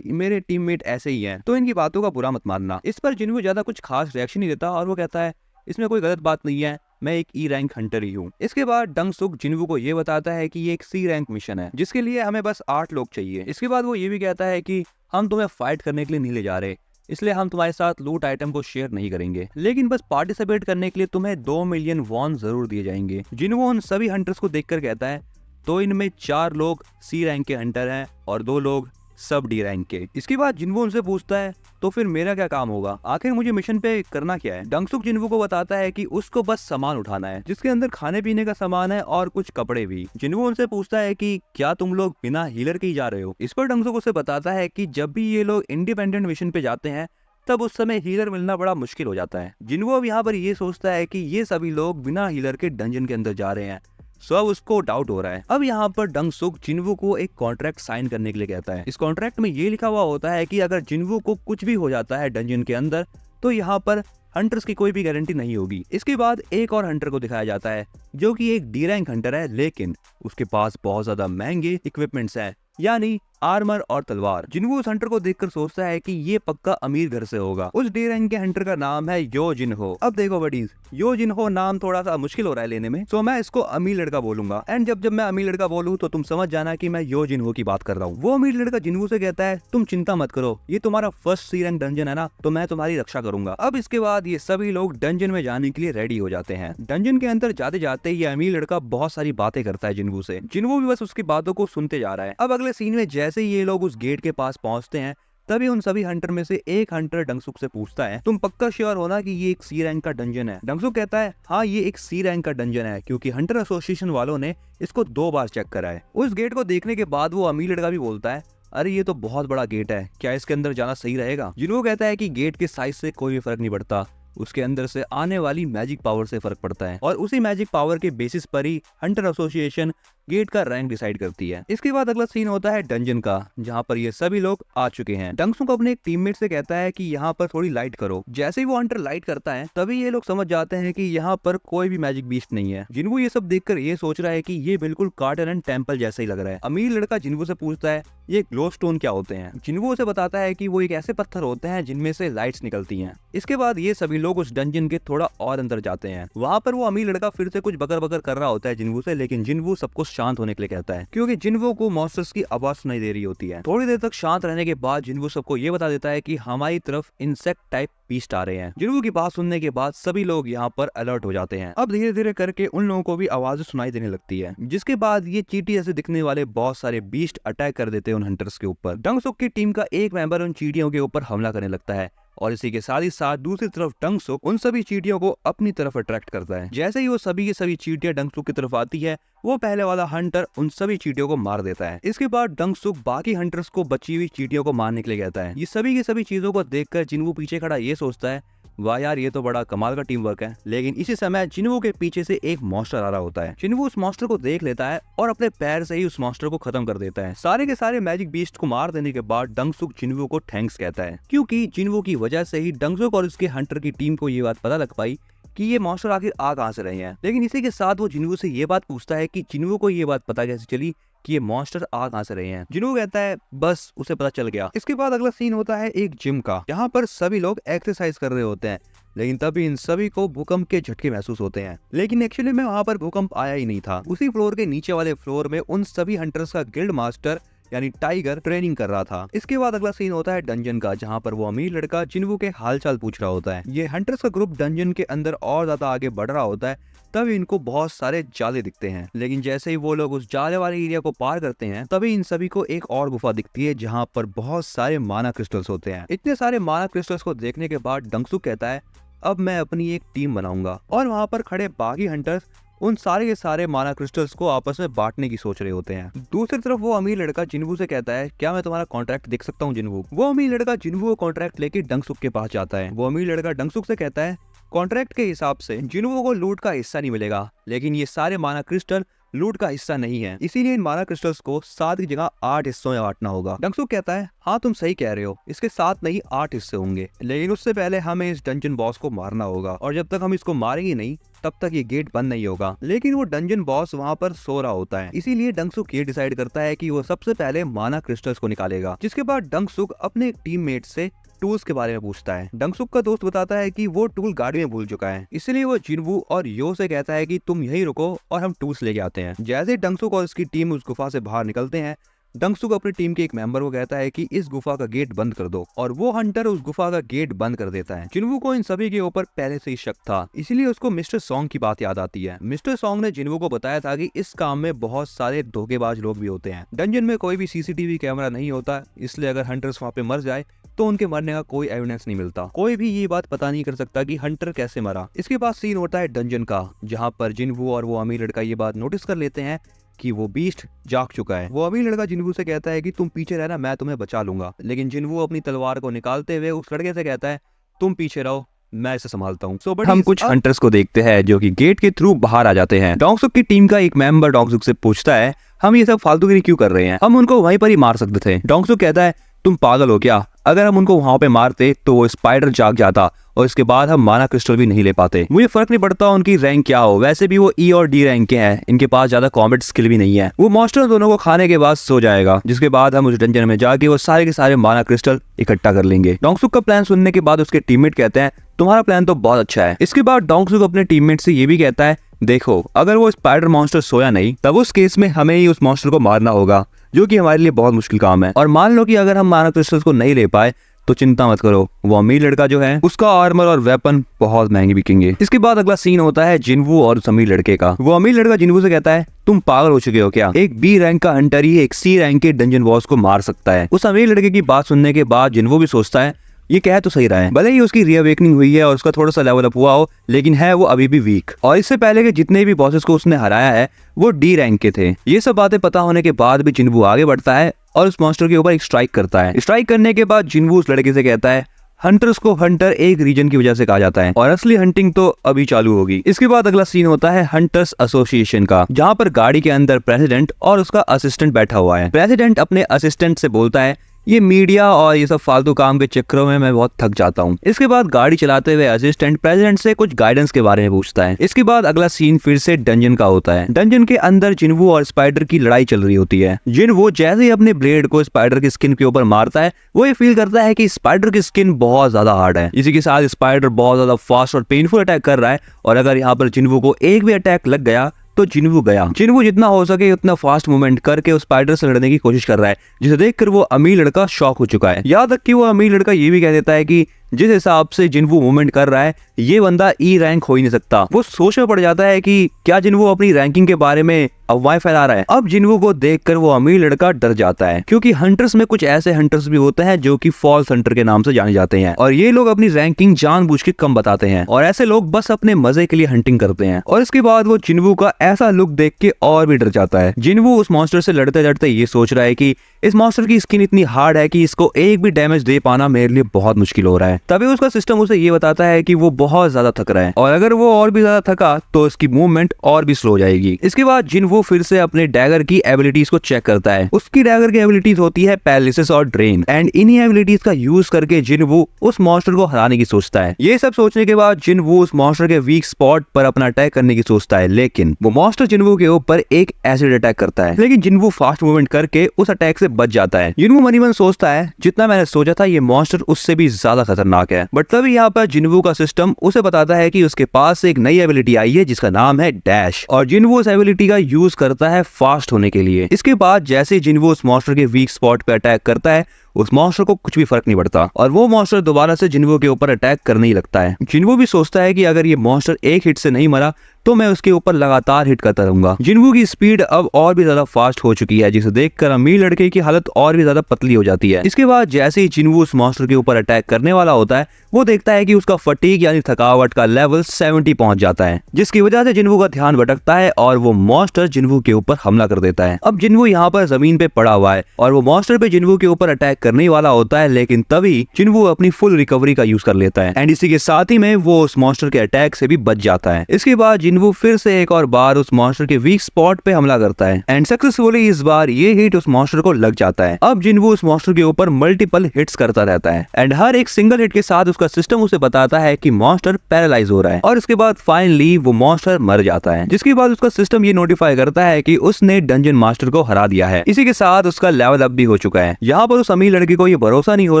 मेरे टीममेट ऐसे ही हैं, तो इनकी बातों का बुरा मत मानना। इस पर जिन्वू ज्यादा कुछ खास रिएक्शन नहीं देता और वो कहता है इसमें कोई गलत बात नहीं है, मैं एक ई रैंक हंटर ही हूँ। इसके बाद डंगसुक जिन्वू को ये बताता है कि ये एक सी रैंक मिशन है जिसके लिए हमें बस 8 लोग चाहिए। इसके बाद वो ये भी कहता है कि हम तुम्हें फाइट करने के लिए नहीं ले जा रहे, इसलिए हम तुम्हारे साथ लूट आइटम को शेयर नहीं करेंगे, लेकिन बस पार्टिसिपेट करने के लिए तुम्हें 2 मिलियन वॉन जरूर दिए जाएंगे। जिन्वू उन सभी हंटर्स को देखकर कहता है तो इनमें 4 लोग सी रैंक के हंटर हैं और 2 लोग सब डी रैंक के। इसके बाद जिन्वू उनसे पूछता है तो फिर मेरा क्या काम होगा, आखिर मुझे मिशन पे करना क्या है। डंगसुक जिन्वू को बताता है कि उसको बस सामान उठाना है, जिसके अंदर खाने पीने का सामान है और कुछ कपड़े भी। जिन्वू उनसे पूछता है कि क्या तुम लोग बिना हीलर के ही जा रहे हो। इस पर डंगसुक उसे बताता है कि जब भी ये लोग इंडिपेंडेंट मिशन पे जाते हैं तब उस समय हीलर मिलना बड़ा मुश्किल हो जाता है। जिन्वू अब यहाँ पर ये सोचता है कि ये सभी लोग बिना हीलर के डंजन के अंदर जा रहे हैं, सो अब उसको डाउट हो रहा है। अब यहाँ पर डंगसुक जिन्वू को एक कॉन्ट्रैक्ट साइन करने के लिए कहता है। इस कॉन्ट्रैक्ट में ये लिखा हुआ होता है कि अगर जिन्वू को कुछ भी हो जाता है डंजन के अंदर तो यहाँ पर हंटर्स की कोई भी गारंटी नहीं होगी। इसके बाद एक और हंटर को दिखाया जाता है जो कि एक डी रैंक हंटर है, लेकिन उसके पास बहुत ज्यादा महंगे इक्विपमेंट्स हैं, यानी आर्मर और तलवार। जिन्वू उस हंटर को देखकर सोचता है कि ये पक्का अमीर घर से होगा। उस डी रैंक के हंटर का नाम है यो जिनहो। अब देखो बडीज, यो जिनहो नाम थोड़ा सा मुश्किल हो रहा है लेने में, तो मैं इसको अमीर लड़का बोलूंगा। एंड जब मैं अमीर लड़का बोलूँ तो तुम समझ जाना कि मैं यो जिनहो की बात कर रहा हूँ। वो अमीर लड़का जिन्वू से कहता है तुम चिंता मत करो, ये तुम्हारा फर्स्ट सी रैंक डंजन है ना, तो मैं तुम्हारी रक्षा करूंगा। अब इसके बाद ये सभी लोग डंजन में जाने के लिए रेडी हो जाते हैं। डंजन के अंदर जाते जाते ये अमीर लड़का बहुत सारी बातें करता है जिन्वू से। जिन्वू भी बस उसकी बातों को सुनते जा रहा है। अब अगले सीन में जैसे ही ये लोग उस गेट के पास पहुंचते हैं तभी उन सभी हंटर में से एक हंटर डंगसुक से पूछता है तुम पक्का श्योर हो ना कि ये एक सी रैंक का डंजन है। डंगसुक कहता है हाँ ये एक सी रैंक का डंजन है, क्योंकि हंटर एसोसिएशन वालों ने इसको 2 बार चेक करा है। उस गेट को देखने के बाद वो अमीर लड़का भी बोलता है अरे ये तो बहुत बड़ा गेट है, क्या इसके अंदर जाना सही रहेगा। जिन्वू कहता है कि गेट के साइज से कोई भी फर्क नहीं पड़ता, उसके अंदर से आने वाली मैजिक पावर से फर्क पड़ता है और उसी मैजिक पावर के बेसिस पर ही हंटर एसोसिएशन गेट का रैंक डिसाइड करती है। इसके बाद अगला सीन होता है डंजन का, जहाँ पर ये सभी लोग आ चुके हैं। डंगसुक अपने एक टीममेट से कहता है कि यहाँ पर थोड़ी लाइट करो। जैसे ही वो हंटर लाइट करता है तभी ये लोग समझ जाते हैं कि यहाँ पर कोई भी मैजिक बीस्ट नहीं है। जिन्वू ये सब देखकर ये सोच रहा है कि ये बिल्कुल कार्टन एंड टेम्पल जैसा ही लग रहा है। अमीर लड़का जिन्वू से पूछता है ये ग्लो स्टोन क्या होते हैं। जिन्वू उसे बताता है कि वो एक ऐसे पत्थर होते हैं जिनमें से लाइट्स निकलती हैं। इसके बाद ये सभी लोग उस डंजन के थोड़ा और अंदर जाते हैं। वहाँ पर वो अमीर लड़का फिर से कुछ बकर बकर कर रहा होता है जिन्वू से, लेकिन जिन्वू सबको शांत होने के लिए कहता है क्योंकि जिन्वू को मॉन्स्टर्स की आवाज सुनाई दे रही होती है। थोड़ी देर तक शांत रहने के बाद जिन्वू सबको ये बता देता है कि हमारी तरफ इंसेक्ट टाइप बीस्ट आ रहे हैं। जिन्वू की बात सुनने के बाद सभी लोग यहाँ पर अलर्ट हो जाते हैं। अब धीरे धीरे करके उन लोगों को भी आवाज सुनाई देने लगती है, जिसके बाद ये चींटी जैसे दिखने वाले बहुत सारे बीस्ट अटैक कर देते हैं उन हंटर्स के ऊपर। डंगसुक की टीम का एक मेंबर उन चींटियों के ऊपर हमला करने लगता है और इसी के साथ ही साथ दूसरी तरफ डंगसुक उन सभी चींटियों को अपनी तरफ अट्रैक्ट करता है। जैसे ही वो सभी की सभी चींटियां डंगसुक की तरफ आती है, वो पहले वाला हंटर उन सभी चींटियों को मार देता है। इसके बाद डंगसुक बाकी हंटर्स को बची हुई चींटियों को मारने के लिए कहता है। ये सभी की सभी चीजों को देखकर जिन्वू पीछे खड़ा ये सोचता है वाह यार ये तो बड़ा कमाल का टीम वर्क है। लेकिन इसी समय जिन्वू के पीछे से एक मॉन्स्टर आ रहा होता है। जिन्वू उस मॉन्स्टर को देख लेता है और अपने पैर से ही उस मॉन्स्टर को खत्म कर देता है। सारे के सारे मैजिक बीस्ट को मार देने के बाद डंगसुक जिन्वू को थैंक्स कहता है, क्योंकि जिन्वू की वजह से ही डंगसुक और उसके हंटर की टीम को ये बात पता लग पाई कि ये मॉन्स्टर आखिर आ कहां से रहे हैं। लेकिन इसी के साथ वो जिन्वू से ये बात पूछता है कि जिन्वू को ये बात पता कैसे चली कि ये मॉन्स्टर आ कहां से रहे हैं। जिन्वू कहता है बस उसे पता चल गया। इसके बाद अगला सीन होता है एक जिम का, यहाँ पर सभी लोग एक्सरसाइज कर रहे होते हैं, लेकिन तभी इन सभी को भूकंप के झटके महसूस होते हैं। लेकिन एक्चुअली में वहाँ पर भूकंप आया ही नहीं था। उसी फ्लोर के नीचे वाले फ्लोर में उन सभी हंटर्स का गिल्ड मास्टर यानी टाइगर ट्रेनिंग कर रहा था। इसके बाद अगला सीन होता है डंजन का, जहाँ पर वो अमीर लड़का जिन्वू के हालचाल पूछ रहा होता है। ये हंटर्स का ग्रुप डंजन के अंदर और ज्यादा आगे बढ़ रहा होता है, तभी इनको बहुत सारे जाले दिखते हैं। लेकिन जैसे ही वो लोग उस जाले वाले एरिया को पार करते हैं, तभी इन सभी को एक और गुफा दिखती है जहाँ पर बहुत सारे माना क्रिस्टल्स होते हैं। इतने सारे माना क्रिस्टल्स को देखने के बाद डंगसुक कहता है अब मैं अपनी एक टीम बनाऊंगा। और वहाँ पर खड़े बाकी हंटर्स उन सारे के सारे माना क्रिस्टल्स को आपस में बांटने की सोच रहे होते हैं। दूसरी तरफ वो अमीर लड़का जिन्वू से कहता है क्या मैं तुम्हारा कॉन्ट्रैक्ट देख सकता हूँ जिन्वू। वो अमीर लड़का जिन्वू को कॉन्ट्रैक्ट लेके डंगसुक के पास जाता है। वो अमीर लड़का डंगसुक से कहता है कॉन्ट्रैक्ट के हिसाब से जिन्वू को लूट का हिस्सा नहीं मिलेगा, लेकिन ये सारे माना क्रिस्टल लूट का हिस्सा नहीं है, इसीलिए इन माना क्रिस्टल्स को 7 की जगह 8 हिस्सों में बांटना होगा। डंगसुक कहता है हाँ तुम सही कह रहे हो, इसके 7 नहीं 8 हिस्से होंगे, लेकिन उससे पहले हमें इस डंजन बॉस को मारना होगा और जब तक हम इसको मारेंगे नहीं तब तक ये गेट बंद नहीं होगा। लेकिन वो डंजन बॉस वहाँ पर सो रहा होता है, इसीलिए डंगसुक ये डिसाइड करता है कि वो सबसे पहले माना क्रिस्टल्स को निकालेगा। जिसके बाद डंगसुक अपने टीममेट से टूल्स के बारे में पूछता है। डंगसुक का दोस्त बताता है कि वो टूल गाड़ी में भूल चुका है, इसलिए वो जिन्वू और यो से कहता है कि तुम यहीं रुको और हम टूल्स लेके आते हैं। जैसे डंगसुक और उसकी टीम उस गुफा से बाहर निकलते हैं, डंगसुक अपनी टीम के एक मेंबर को कहता है कि इस गुफा का गेट बंद कर दो और वो हंटर उस गुफा का गेट बंद कर देता है। जिन्वू को इन सभी के ऊपर पहले से ही शक था, इसीलिए उसको मिस्टर सॉन्ग की बात याद आती है। मिस्टर सॉन्ग ने जिन्वू को बताया था कि इस काम में बहुत सारे धोखेबाज लोग भी होते हैं। डंजन में कोई भी सीसीटीवी कैमरा नहीं होता, इसलिए अगर हंटर्स वहाँ पे मर जाए तो उनके मरने का कोई एविडेंस नहीं मिलता। कोई भी ये बात पता नहीं कर सकता कि हंटर कैसे मरा। इसके बाद सीन होता है डंजन का, जहाँ पर जिन्वू और वो अमीर लड़का ये बात नोटिस कर लेते हैं कि वो बीस्ट जाग चुका है। वो अमीर लड़का जिन्वू से कहता है कि तुम पीछे रहना, मैं तुम्हें बचा लूंगा। लेकिन जिन्वू अपनी तलवार को निकालते हुए उस लड़के से कहता है तुम पीछे रहो, मैं इसे संभालता हूँ। हम कुछ हंटर्स को देखते हैं जो कि गेट के थ्रू बाहर आ जाते हैं। डंगसुक की टीम का एक मेंबर डंगसुक से पूछता है हम ये सब फालतूगिरी क्यों कर रहे हैं, हम उनको वहीं पर ही मार सकते थे। डंगसुक कहता है तुम पागल हो क्या, अगर हम उनको वहां पे मारते तो वो स्पाइडर जाग जाता और इसके बाद हम माना क्रिस्टल भी नहीं ले पाते। मुझे फर्क नहीं पड़ता उनकी रैंक क्या हो, वैसे भी वो ई और डी रैंक के हैं, इनके पास ज्यादा कॉम्बैट स्किल भी नहीं है। वो मॉन्स्टर दोनों को खाने के बाद सो जाएगा, जिसके बाद हम उस डंजन में जाके वो सारे के सारे माना क्रिस्टल इकट्ठा कर लेंगे। डंगसुक का प्लान सुनने के बाद उसके टीममेट कहते हैं तुम्हारा प्लान तो बहुत अच्छा है। इसके बाद डंगसुक अपने टीममेट से ये भी कहता है देखो अगर वो स्पाइडर मॉन्स्टर सोया नहीं तब उस केस में हमें ही उस मॉन्स्टर को मारना होगा, जो कि हमारे लिए बहुत मुश्किल काम है। और मान लो कि अगर हम माना क्रिस्टल्स को नहीं ले पाए तो चिंता मत करो, वो अमीर लड़का जो है उसका आर्मर और वेपन बहुत महंगे बिकेंगे। इसके बाद अगला सीन होता है जिन्वू और उस अमीर लड़के का। वो अमीर लड़का जिन्वू से कहता है तुम पागल हो चुके हो क्या, एक बी रैंक का हंटर ही एक सी रैंक के डंजन बॉस को मार सकता है। उस अमीर लड़के की बात सुनने के बाद जिन्वू भी सोचता है ये कह तो सही रहा है, भले ही उसकी रीअवेकनिंग हुई है और उसका थोड़ा सा लेवल अप हुआ हो, लेकिन है वो अभी भी वीक। और इससे पहले के जितने भी बॉसेस को उसने हराया है वो डी रैंक के थे। ये सब बातें पता होने के बाद भी जिन्वू आगे बढ़ता है और उस मॉन्स्टर के ऊपर एक स्ट्राइक करता है। स्ट्राइक करने के बाद जिन्वू उस लड़के से कहता है हंटर्स को हंटर एक रीजन की वजह से कहा जाता है और असली हंटिंग तो अभी चालू होगी। इसके बाद अगला सीन होता है हंटर्स एसोसिएशन का, जहाँ पर गाड़ी के अंदर प्रेसिडेंट और उसका असिस्टेंट बैठा हुआ है। प्रेसिडेंट अपने असिस्टेंट से बोलता है, ये मीडिया और ये सब फालतू काम के चक्करों में मैं बहुत थक जाता हूँ। इसके बाद गाड़ी चलाते हुए असिस्टेंट प्रेसिडेंट से कुछ गाइडेंस के बारे में पूछता है। इसके बाद अगला सीन फिर से डंजन का होता है। डंजन के अंदर जिनवू और स्पाइडर की लड़ाई चल रही होती है। जिनवू जैसे ही अपने ब्लेड को स्पाइडर की स्किन के ऊपर मारता है, वो ये फील करता है कि स्पाइडर की स्किन बहुत ज्यादा हार्ड है। इसी के साथ स्पाइडर बहुत ज्यादा फास्ट और पेनफुल अटैक कर रहा है और अगर यहाँ पर जिनवू को एक भी अटैक लग गया तो जिनवू गया। जिनवू जितना हो सके उतना फास्ट मूवमेंट करके उस स्पाइडर से लड़ने की कोशिश कर रहा है, जिसे देखकर वो अमीर लड़का शॉक हो चुका है। यहाँ तक कि वो अमीर लड़का ये भी कह देता है कि जिस हिसाब से जिनवू मूवमेंट कर रहा है ये बंदा ई रैंक हो ही नहीं सकता। वो सोच में पड़ जाता है कि क्या जिनवू अपनी रैंकिंग के बारे में अफवाहें फैला रहा है। अब जिनवू को देखकर वो अमीर लड़का डर जाता है, क्योंकि हंटर्स में कुछ ऐसे हंटर्स भी होते हैं जो कि फॉल्स हंटर के नाम से जाने जाते हैं और ये लोग अपनी रैंकिंग जानबूझ के कम बताते हैं और ऐसे लोग बस अपने मजे के लिए हंटिंग करते हैं। और इसके बाद वो जिनवू का ऐसा लुक देख के और भी डर जाता है। जिनवू उस मॉन्स्टर से लड़ते लड़ते ये सोच रहा है कि इस मॉन्स्टर की स्किन इतनी हार्ड है कि इसको एक भी डैमेज दे पाना मेरे लिए बहुत मुश्किल हो रहा है। तभी उसका सिस्टम उसे ये बताता है कि वो बहुत ज्यादा थक रहा है और अगर वो और भी ज्यादा थका तो इसकी मूवमेंट और भी स्लो हो जाएगी। इसके बाद जिनवू फिर से अपने डैगर की एबिलिटीज को चेक करता है। उसकी डैगर की एबिलिटीज होती है पैरालिसिस और ड्रेन एंड इन्हीं एबिलिटीज का यूज करके जिनवू उस मॉन्स्टर को हराने की सोचता है। ये सब सोचने के बाद जिनवू उस मॉन्स्टर के वीक स्पॉट पर अपना अटैक करने की सोचता है, लेकिन वो मॉन्स्टर जिनवू के ऊपर एक एसिड अटैक करता है। लेकिन जिनवू फास्ट मूवमेंट करके उस अटैक से बच जाता है। जिनवू मनी मन सोचता है जितना मैंने सोचा था ये मॉन्स्टर उससे भी ज्यादा खतरनाक है। बट तभी यहाँ पर जिनवू का सिस्टम उसे बताता है कि उसके पास एक नई एबिलिटी आई है जिसका नाम है डैश और जिनवू उस एबिलिटी का यूज करता है फास्ट होने के लिए। इसके बाद जैसे जिनवू उस मॉन्स्टर के वीक स्पॉट पे अटैक करता है उस मॉन्स्टर को कुछ भी फर्क नहीं पड़ता और वो मॉन्स्टर दोबारा से जिनवू के ऊपर अटैक करने ही लगता है। जिनवू भी सोचता है कि अगर ये मॉन्स्टर एक हिट से नहीं मरा तो मैं उसके ऊपर लगातार हिट करता रहूंगा। जिनवू की स्पीड अब और भी ज्यादा फास्ट हो चुकी है, जिसे देखकर अमीर लड़के की हालत और भी ज्यादा पतली हो जाती है। इसके बाद जैसे ही जिनवू उस मॉन्स्टर के ऊपर अटैक करने वाला होता है वो देखता है कि उसका फटीग यानी थकावट का लेवल 70 पहुंच जाता है, जिसकी वजह से जिनवू का ध्यान भटकता है और वो मॉन्स्टर जिनवू के ऊपर हमला कर देता है। अब जिनवू यहाँ पर जमीन पे पड़ा हुआ है और वो मॉन्स्टर पे जिनवू के ऊपर अटैक करने वाला होता है, लेकिन तभी जिनवू अपनी फुल रिकवरी का यूज कर लेता है एंड इसी के साथ ही में वो उस मॉन्स्टर के अटैक से भी बच जाता है। इसके बाद जिनवू फिर से एक और बार उस मॉन्स्टर के वीक स्पॉट पे हमला करता है एंड सक्सेसफुली इस बार ये हिट उस मॉन्स्टर को लग जाता है। अब जिनवू उस मॉन्स्टर के ऊपर मल्टीपल हिट्स करता रहता है एंड हर एक सिंगल हिट के साथ उसका सिस्टम उसे बताता है कि मॉन्स्टर पैरालाइज हो रहा है और इसके बाद फाइनली वो मॉन्स्टर मर जाता है, जिसके बाद उसका सिस्टम ये नोटिफाई करता है कि उसने डंजन मास्टर को हरा दिया है। इसी के साथ उसका लेवल अप भी हो चुका है। यहाँ पर उस अमीर लड़के को ये भरोसा नहीं हो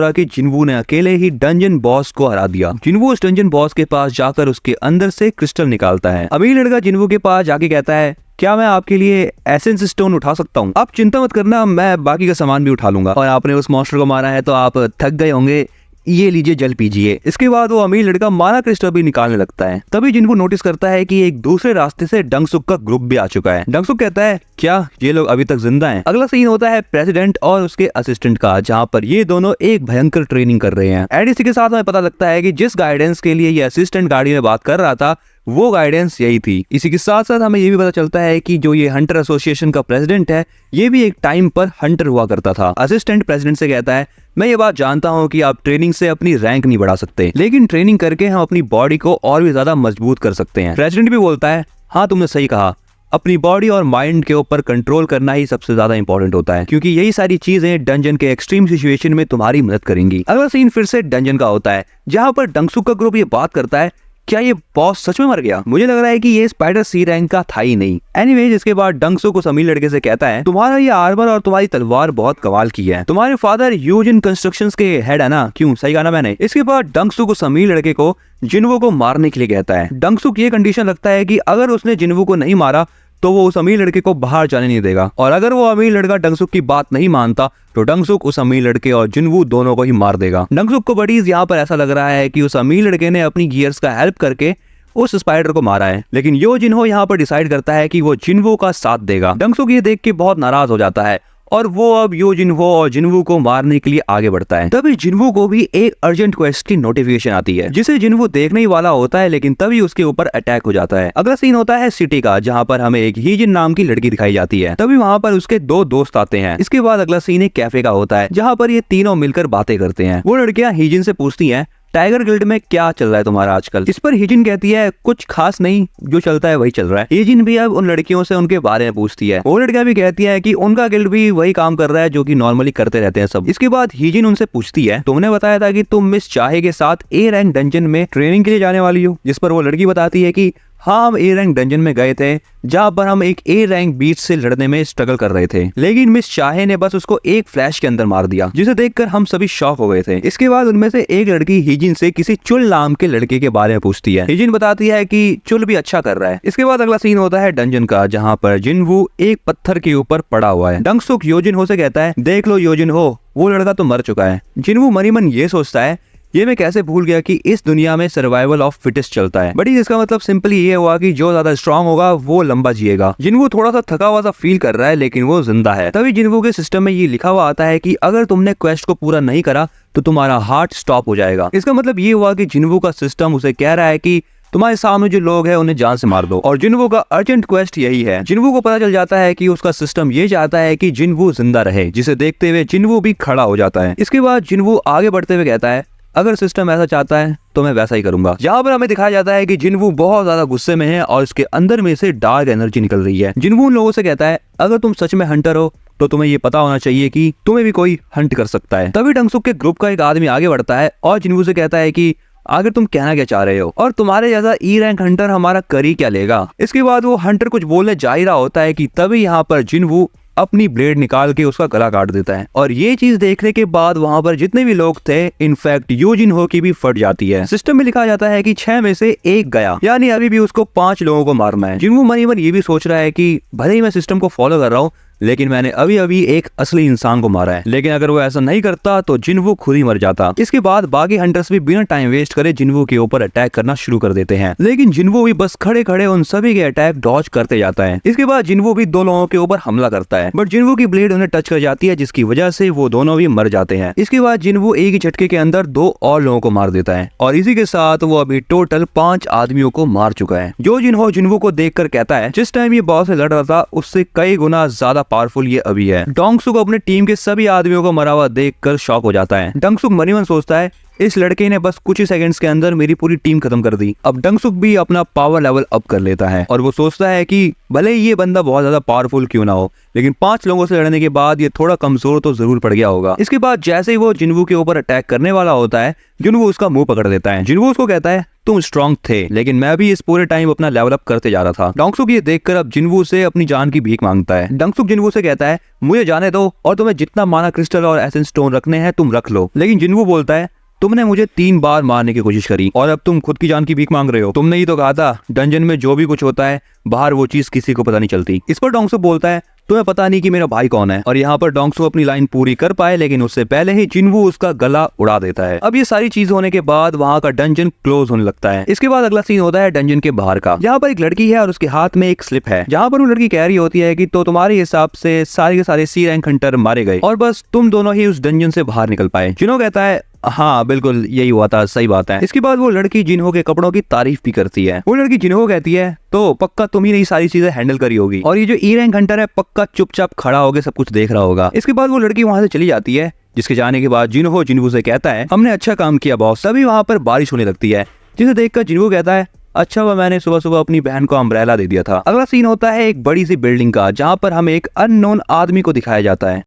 रहा कि जिनवू ने अकेले ही डंजन बॉस को हरा दिया। जिनवू उस डंजन बॉस के पास जाकर उसके अंदर से क्रिस्टल निकालता है। अमीर लड़का जिनवू के पास जाके कहता है, क्या मैं आपके लिए एसेंस स्टोन उठा सकता हूँ? आप चिंता मत करना, मैं बाकी का सामान भी उठा लूंगा और आपने उस मॉन्स्टर को मारा है तो आप थक गए होंगे, ये लीजिए जल पीजिए। इसके बाद वो अमीर लड़का माना क्रिस्टल भी निकालने लगता है। तभी जिनवू नोटिस करता है कि एक दूसरे रास्ते से डंगसुक का ग्रुप भी आ चुका है। डंगसुक कहता है, क्या ये लोग अभी तक जिंदा हैं? अगला सीन होता है प्रेसिडेंट और उसके असिस्टेंट का, जहाँ पर ये दोनों एक भयंकर ट्रेनिंग कर रहे हैं एंड इसी के साथ हमें पता लगता है कि जिस गाइडेंस के लिए ये असिस्टेंट गाड़ी में बात कर रहा था वो गाइडेंस यही थी। इसी के साथ साथ हमें ये भी पता चलता है कि जो ये हंटर एसोसिएशन का प्रेसिडेंट है ये भी एक टाइम पर हंटर हुआ करता था। असिस्टेंट प्रेसिडेंट से कहता है, मैं ये बात जानता हूँ कि आप ट्रेनिंग से अपनी रैंक नहीं बढ़ा सकते, लेकिन ट्रेनिंग करके हम अपनी बॉडी को और भी ज्यादा मजबूत कर सकते हैं। प्रेसिडेंट भी बोलता है, हाँ तुमने सही कहा, अपनी बॉडी और माइंड के ऊपर कंट्रोल करना ही सबसे ज्यादा इंपॉर्टेंट होता है, क्योंकि यही सारी चीजें डंजन के एक्सट्रीम सिचुएशन में तुम्हारी मदद करेंगी। अगला सीन फिर से डंजन का होता है, जहाँ पर डंगसुक का ग्रुप ये बात करता है, क्या ये बॉस सच में मर गया? मुझे लग रहा है कि ये स्पाइडर सी रैंक का था ही नहीं। एनीवेज इसके बाद डंगसुक उस अमीर लड़के से कहता है, तुम्हारा ये आर्मर और तुम्हारी तलवार बहुत कमाल की है। तुम्हारे फादर यूजिन कंस्ट्रक्शंस के हेड है ना? क्यों, सही कहा ना मैंने? इसके बाद डंगसुक उस अमीर लड़के को जिनवू को मारने के लिए कहता है। डंगसुक ये कंडीशन रखता है कि अगर उसने जिनवू को नहीं मारा तो वो उस अमीर लड़के को बाहर जाने नहीं देगा और अगर वो अमीर लड़का डंगसुक की बात नहीं मानता तो डंगसुक उस अमीर लड़के और जिनवू दोनों को ही मार देगा। डंगसुक को बड़ी यहाँ पर ऐसा लग रहा है कि उस अमीर लड़के ने अपनी गियर्स का हेल्प करके उस स्पाइडर को मारा है, लेकिन यो जिन्हो यहाँ पर डिसाइड करता है कि वो जिनवू का साथ देगा। डंगसुक ये देख के बहुत नाराज हो जाता है और वो अब यो जिनहो और जिनवू को मारने के लिए आगे बढ़ता है। तभी जिनवू को भी एक अर्जेंट क्वेस्ट की नोटिफिकेशन आती है जिसे जिनवू देखने ही वाला होता है, लेकिन तभी उसके ऊपर अटैक हो जाता है। अगला सीन होता है सिटी का, जहाँ पर हमें एक हीजिन नाम की लड़की दिखाई जाती है। तभी वहाँ पर उसके दो दोस्त आते हैं। इसके बाद अगला सीन एक कैफे का होता है जहाँ पर ये तीनों मिलकर बातें करते हैं। वो लड़कियां हीजिन से पूछती हैं टाइगर गिल्ड में क्या चल रहा है तुम्हारा आजकल। इस पर हीजिन कहती है कुछ खास नहीं, जो चलता है वही चल रहा है। हीजिन भी अब उन लड़कियों से उनके बारे में पूछती है। वो लड़कियां भी कहती है कि उनका गिल्ड भी वही काम कर रहा है जो कि नॉर्मली करते रहते हैं सब। इसके बाद हीजिन उनसे पूछती है तुमने बताया था कि तुम मिस चाहे के साथ ए रैंक डंजन में ट्रेनिंग के लिए जाने वाली हो। जिस पर वो लड़की बताती है कि हाँ, हम ए रैंक डंजन में गए थे जहाँ पर हम एक ए रैंक बीच से लड़ने में स्ट्रगल कर रहे थे, लेकिन मिस चाहे ने बस उसको एक फ्लैश के अंदर मार दिया, जिसे देखकर हम सभी शॉक हो गए थे। इसके बाद उनमें से एक लड़की हीजिन से किसी चुल नाम के लड़के के बारे में पूछती है। हीजिन बताती है कि चुल भी अच्छा कर रहा है। इसके बाद अगला सीन होता है डंजन का, जहाँ पर जिनवू एक पत्थर के ऊपर पड़ा हुआ है। डंगसुक योजिनहो से कहता है देख लो योजिनहो, वो लड़का तो मर चुका है। जिनवू मनी मन ये सोचता है ये मैं कैसे भूल गया कि इस दुनिया में सर्वाइवल ऑफ फिटेस्ट चलता है। बट इसका मतलब सिंपली ये हुआ कि जो ज्यादा स्ट्रांग होगा वो लंबा जिएगा। जिनवू थोड़ा सा थका हुआ सा फील कर रहा है, लेकिन वो जिंदा है। तभी जिनवू के सिस्टम में ये लिखा हुआ आता है कि अगर तुमने क्वेस्ट को पूरा नहीं करा तो तुम्हारा हार्ट स्टॉप हो जाएगा। इसका मतलब ये हुआ कि जिनवू का सिस्टम उसे कह रहा है कि तुम्हारे सामने जो लोग हैं उन्हें जान से मार दो। और जिनवू का अर्जेंट क्वेस्ट यही है। जिनवू को पता चल जाता है कि उसका सिस्टम ये चाहता है कि जिनवू जिंदा रहे, जिसे देखते हुए जिनवू भी खड़ा हो जाता है। इसके बाद जिनवू आगे बढ़ते हुए कहता है अगर सिस्टम ऐसा चाहता है तो मैं वैसा ही करूंगा। जहाँ पर हमें दिखाया जाता है कि जिनवू बहुत ज्यादा गुस्से में है और उसके अंदर में से डार्क एनर्जी निकल रही है। जिनवू उन लोगों से कहता है अगर तुम सच में हंटर हो तो तुम्हें ये पता होना चाहिए कि तुम्हें भी कोई हंट कर सकता है। तभी डंगसुक के ग्रुप का एक आदमी आगे बढ़ता है और जिनवू से कहता है कि आगे तुम कहना क्या चाह रहे हो और तुम्हारे जैसा ई रैंक हंटर हमारा करी क्या लेगा। इसके बाद वो हंटर कुछ बोलने जा ही रहा होता है कि तभी यहाँ पर जिनवू अपनी ब्लेड निकाल के उसका गला काट देता है। और ये चीज देखने के बाद वहां पर जितने भी लोग थे इनफैक्ट योजिनहो की भी फट जाती है। सिस्टम में लिखा जाता है कि 6 में से 1 गया, यानी अभी भी उसको 5 लोगों को मारना है। जिनवू मनी मन ये भी सोच रहा है कि भले ही मैं सिस्टम को फॉलो कर रहा हूँ, लेकिन मैंने अभी अभी एक असली इंसान को मारा है। लेकिन अगर वो ऐसा नहीं करता तो जिनवू खुद ही मर जाता। इसके बाद बाकी हंटर्स भी बिना टाइम वेस्ट करे जिनवू के ऊपर अटैक करना शुरू कर देते हैं, लेकिन जिनवू भी बस खड़े खड़े उन सभी के अटैक डॉज करते जाता है। इसके बाद जिनवू भी 2 लोगों के ऊपर हमला करता है, बट जिनवू की ब्लेड उन्हें टच कर जाती है, जिसकी वजह से वो दोनों भी मर जाते हैं। इसके बाद जिनवू एक ही झटके के अंदर 2 और लोगों को मार देता है और इसी के साथ वो अभी टोटल 5 आदमियों को मार चुका है। जो जिनहो जिनवू को देखकर कहता है जिस टाइम ये बॉस से लड़ रहा था उससे कई गुना ज्यादा पावरफुल ये अभी है। डोंगसुक अपने टीम के सभी आदमियों को मरा हुआ देखकर शॉक हो जाता है। डोंगसुक मनी मन सोचता है इस लड़के ने बस कुछ ही सेकंड्स के अंदर मेरी पूरी टीम खत्म कर दी। अब डोंगसुक भी अपना पावर लेवल अप कर लेता है और वो सोचता है कि भले ही ये बंदा बहुत ज्यादा पावरफुल क्यों ना हो, लेकिन 5 लोगों से लड़ने के बाद ये थोड़ा कमजोर तो जरूर पड़ गया होगा। इसके बाद जैसे ही वो जिनवू के ऊपर अटैक करने वाला होता है, जिनवू उसका मुंह पकड़ लेता है। जिनवू उसको कहता है तुम स्ट्रांग थे, लेकिन मैं भी इस पूरे टाइम अपना लेवल अप करते जा रहा था। डोंगसुक ये देखकर अब जिनवू से अपनी जान की भीख मांगता है। डोंगसुक जिनवू से कहता है मुझे जाने दो और तुम्हें जितना माना क्रिस्टल और एसेंस स्टोन रखने हैं तुम रख लो। लेकिन जिनवू बोलता है तुमने मुझे 3 बार मारने की कोशिश करी और अब तुम खुद की जान की भीख मांग रहे हो। तुमने ही तो कहा था डंजन में जो भी कुछ होता है बाहर वो चीज किसी को पता नहीं चलती। इस पर डोंगसुक बोलता है तुम्हें पता नहीं कि मेरा भाई कौन है। और यहाँ पर डोंगसुक अपनी लाइन पूरी कर पाए, लेकिन उससे पहले ही जिनवू उसका गला उड़ा देता है। अब ये सारी चीज होने के बाद वहाँ का डंजन क्लोज होने लगता है। इसके बाद अगला सीन होता है डंजन के बाहर का, जहाँ पर एक लड़की है और उसके हाथ में एक स्लिप है, जहाँ पर वो लड़की कह रही होती है कि तो तुम्हारे हिसाब से सारे के सारे सी रैंक हंटर मारे गए और बस तुम दोनों ही उस डंजन से बाहर निकल पाए। जिन्हो कहता है हाँ बिल्कुल यही हुआ था, सही बात है। इसके बाद वो लड़की जिन्हो के कपड़ों की तारीफ भी करती है। वो लड़की जिन्हो कहती है तो पक्का तुम ही नहीं सारी चीजें हैंडल करी होगी और ये जो ई रैंक हंटर है पक्का चुपचाप खड़ा होकर सब कुछ देख रहा होगा। इसके बाद वो लड़की वहां से चली जाती है, जिसके जाने के बाद जिन्हो जिनवू से कहता है हमने अच्छा काम किया बॉस। तभी वहां पर बारिश होने लगती है, जिसे देखकर जिनवू कहता है अच्छा हुआ मैंने सुबह सुबह अपनी बहन को अम्ब्रेला दे दिया था। अगला सीन होता है एक बड़ी सी बिल्डिंग का, जहाँ पर हमें एक अननोन आदमी को दिखाया जाता है।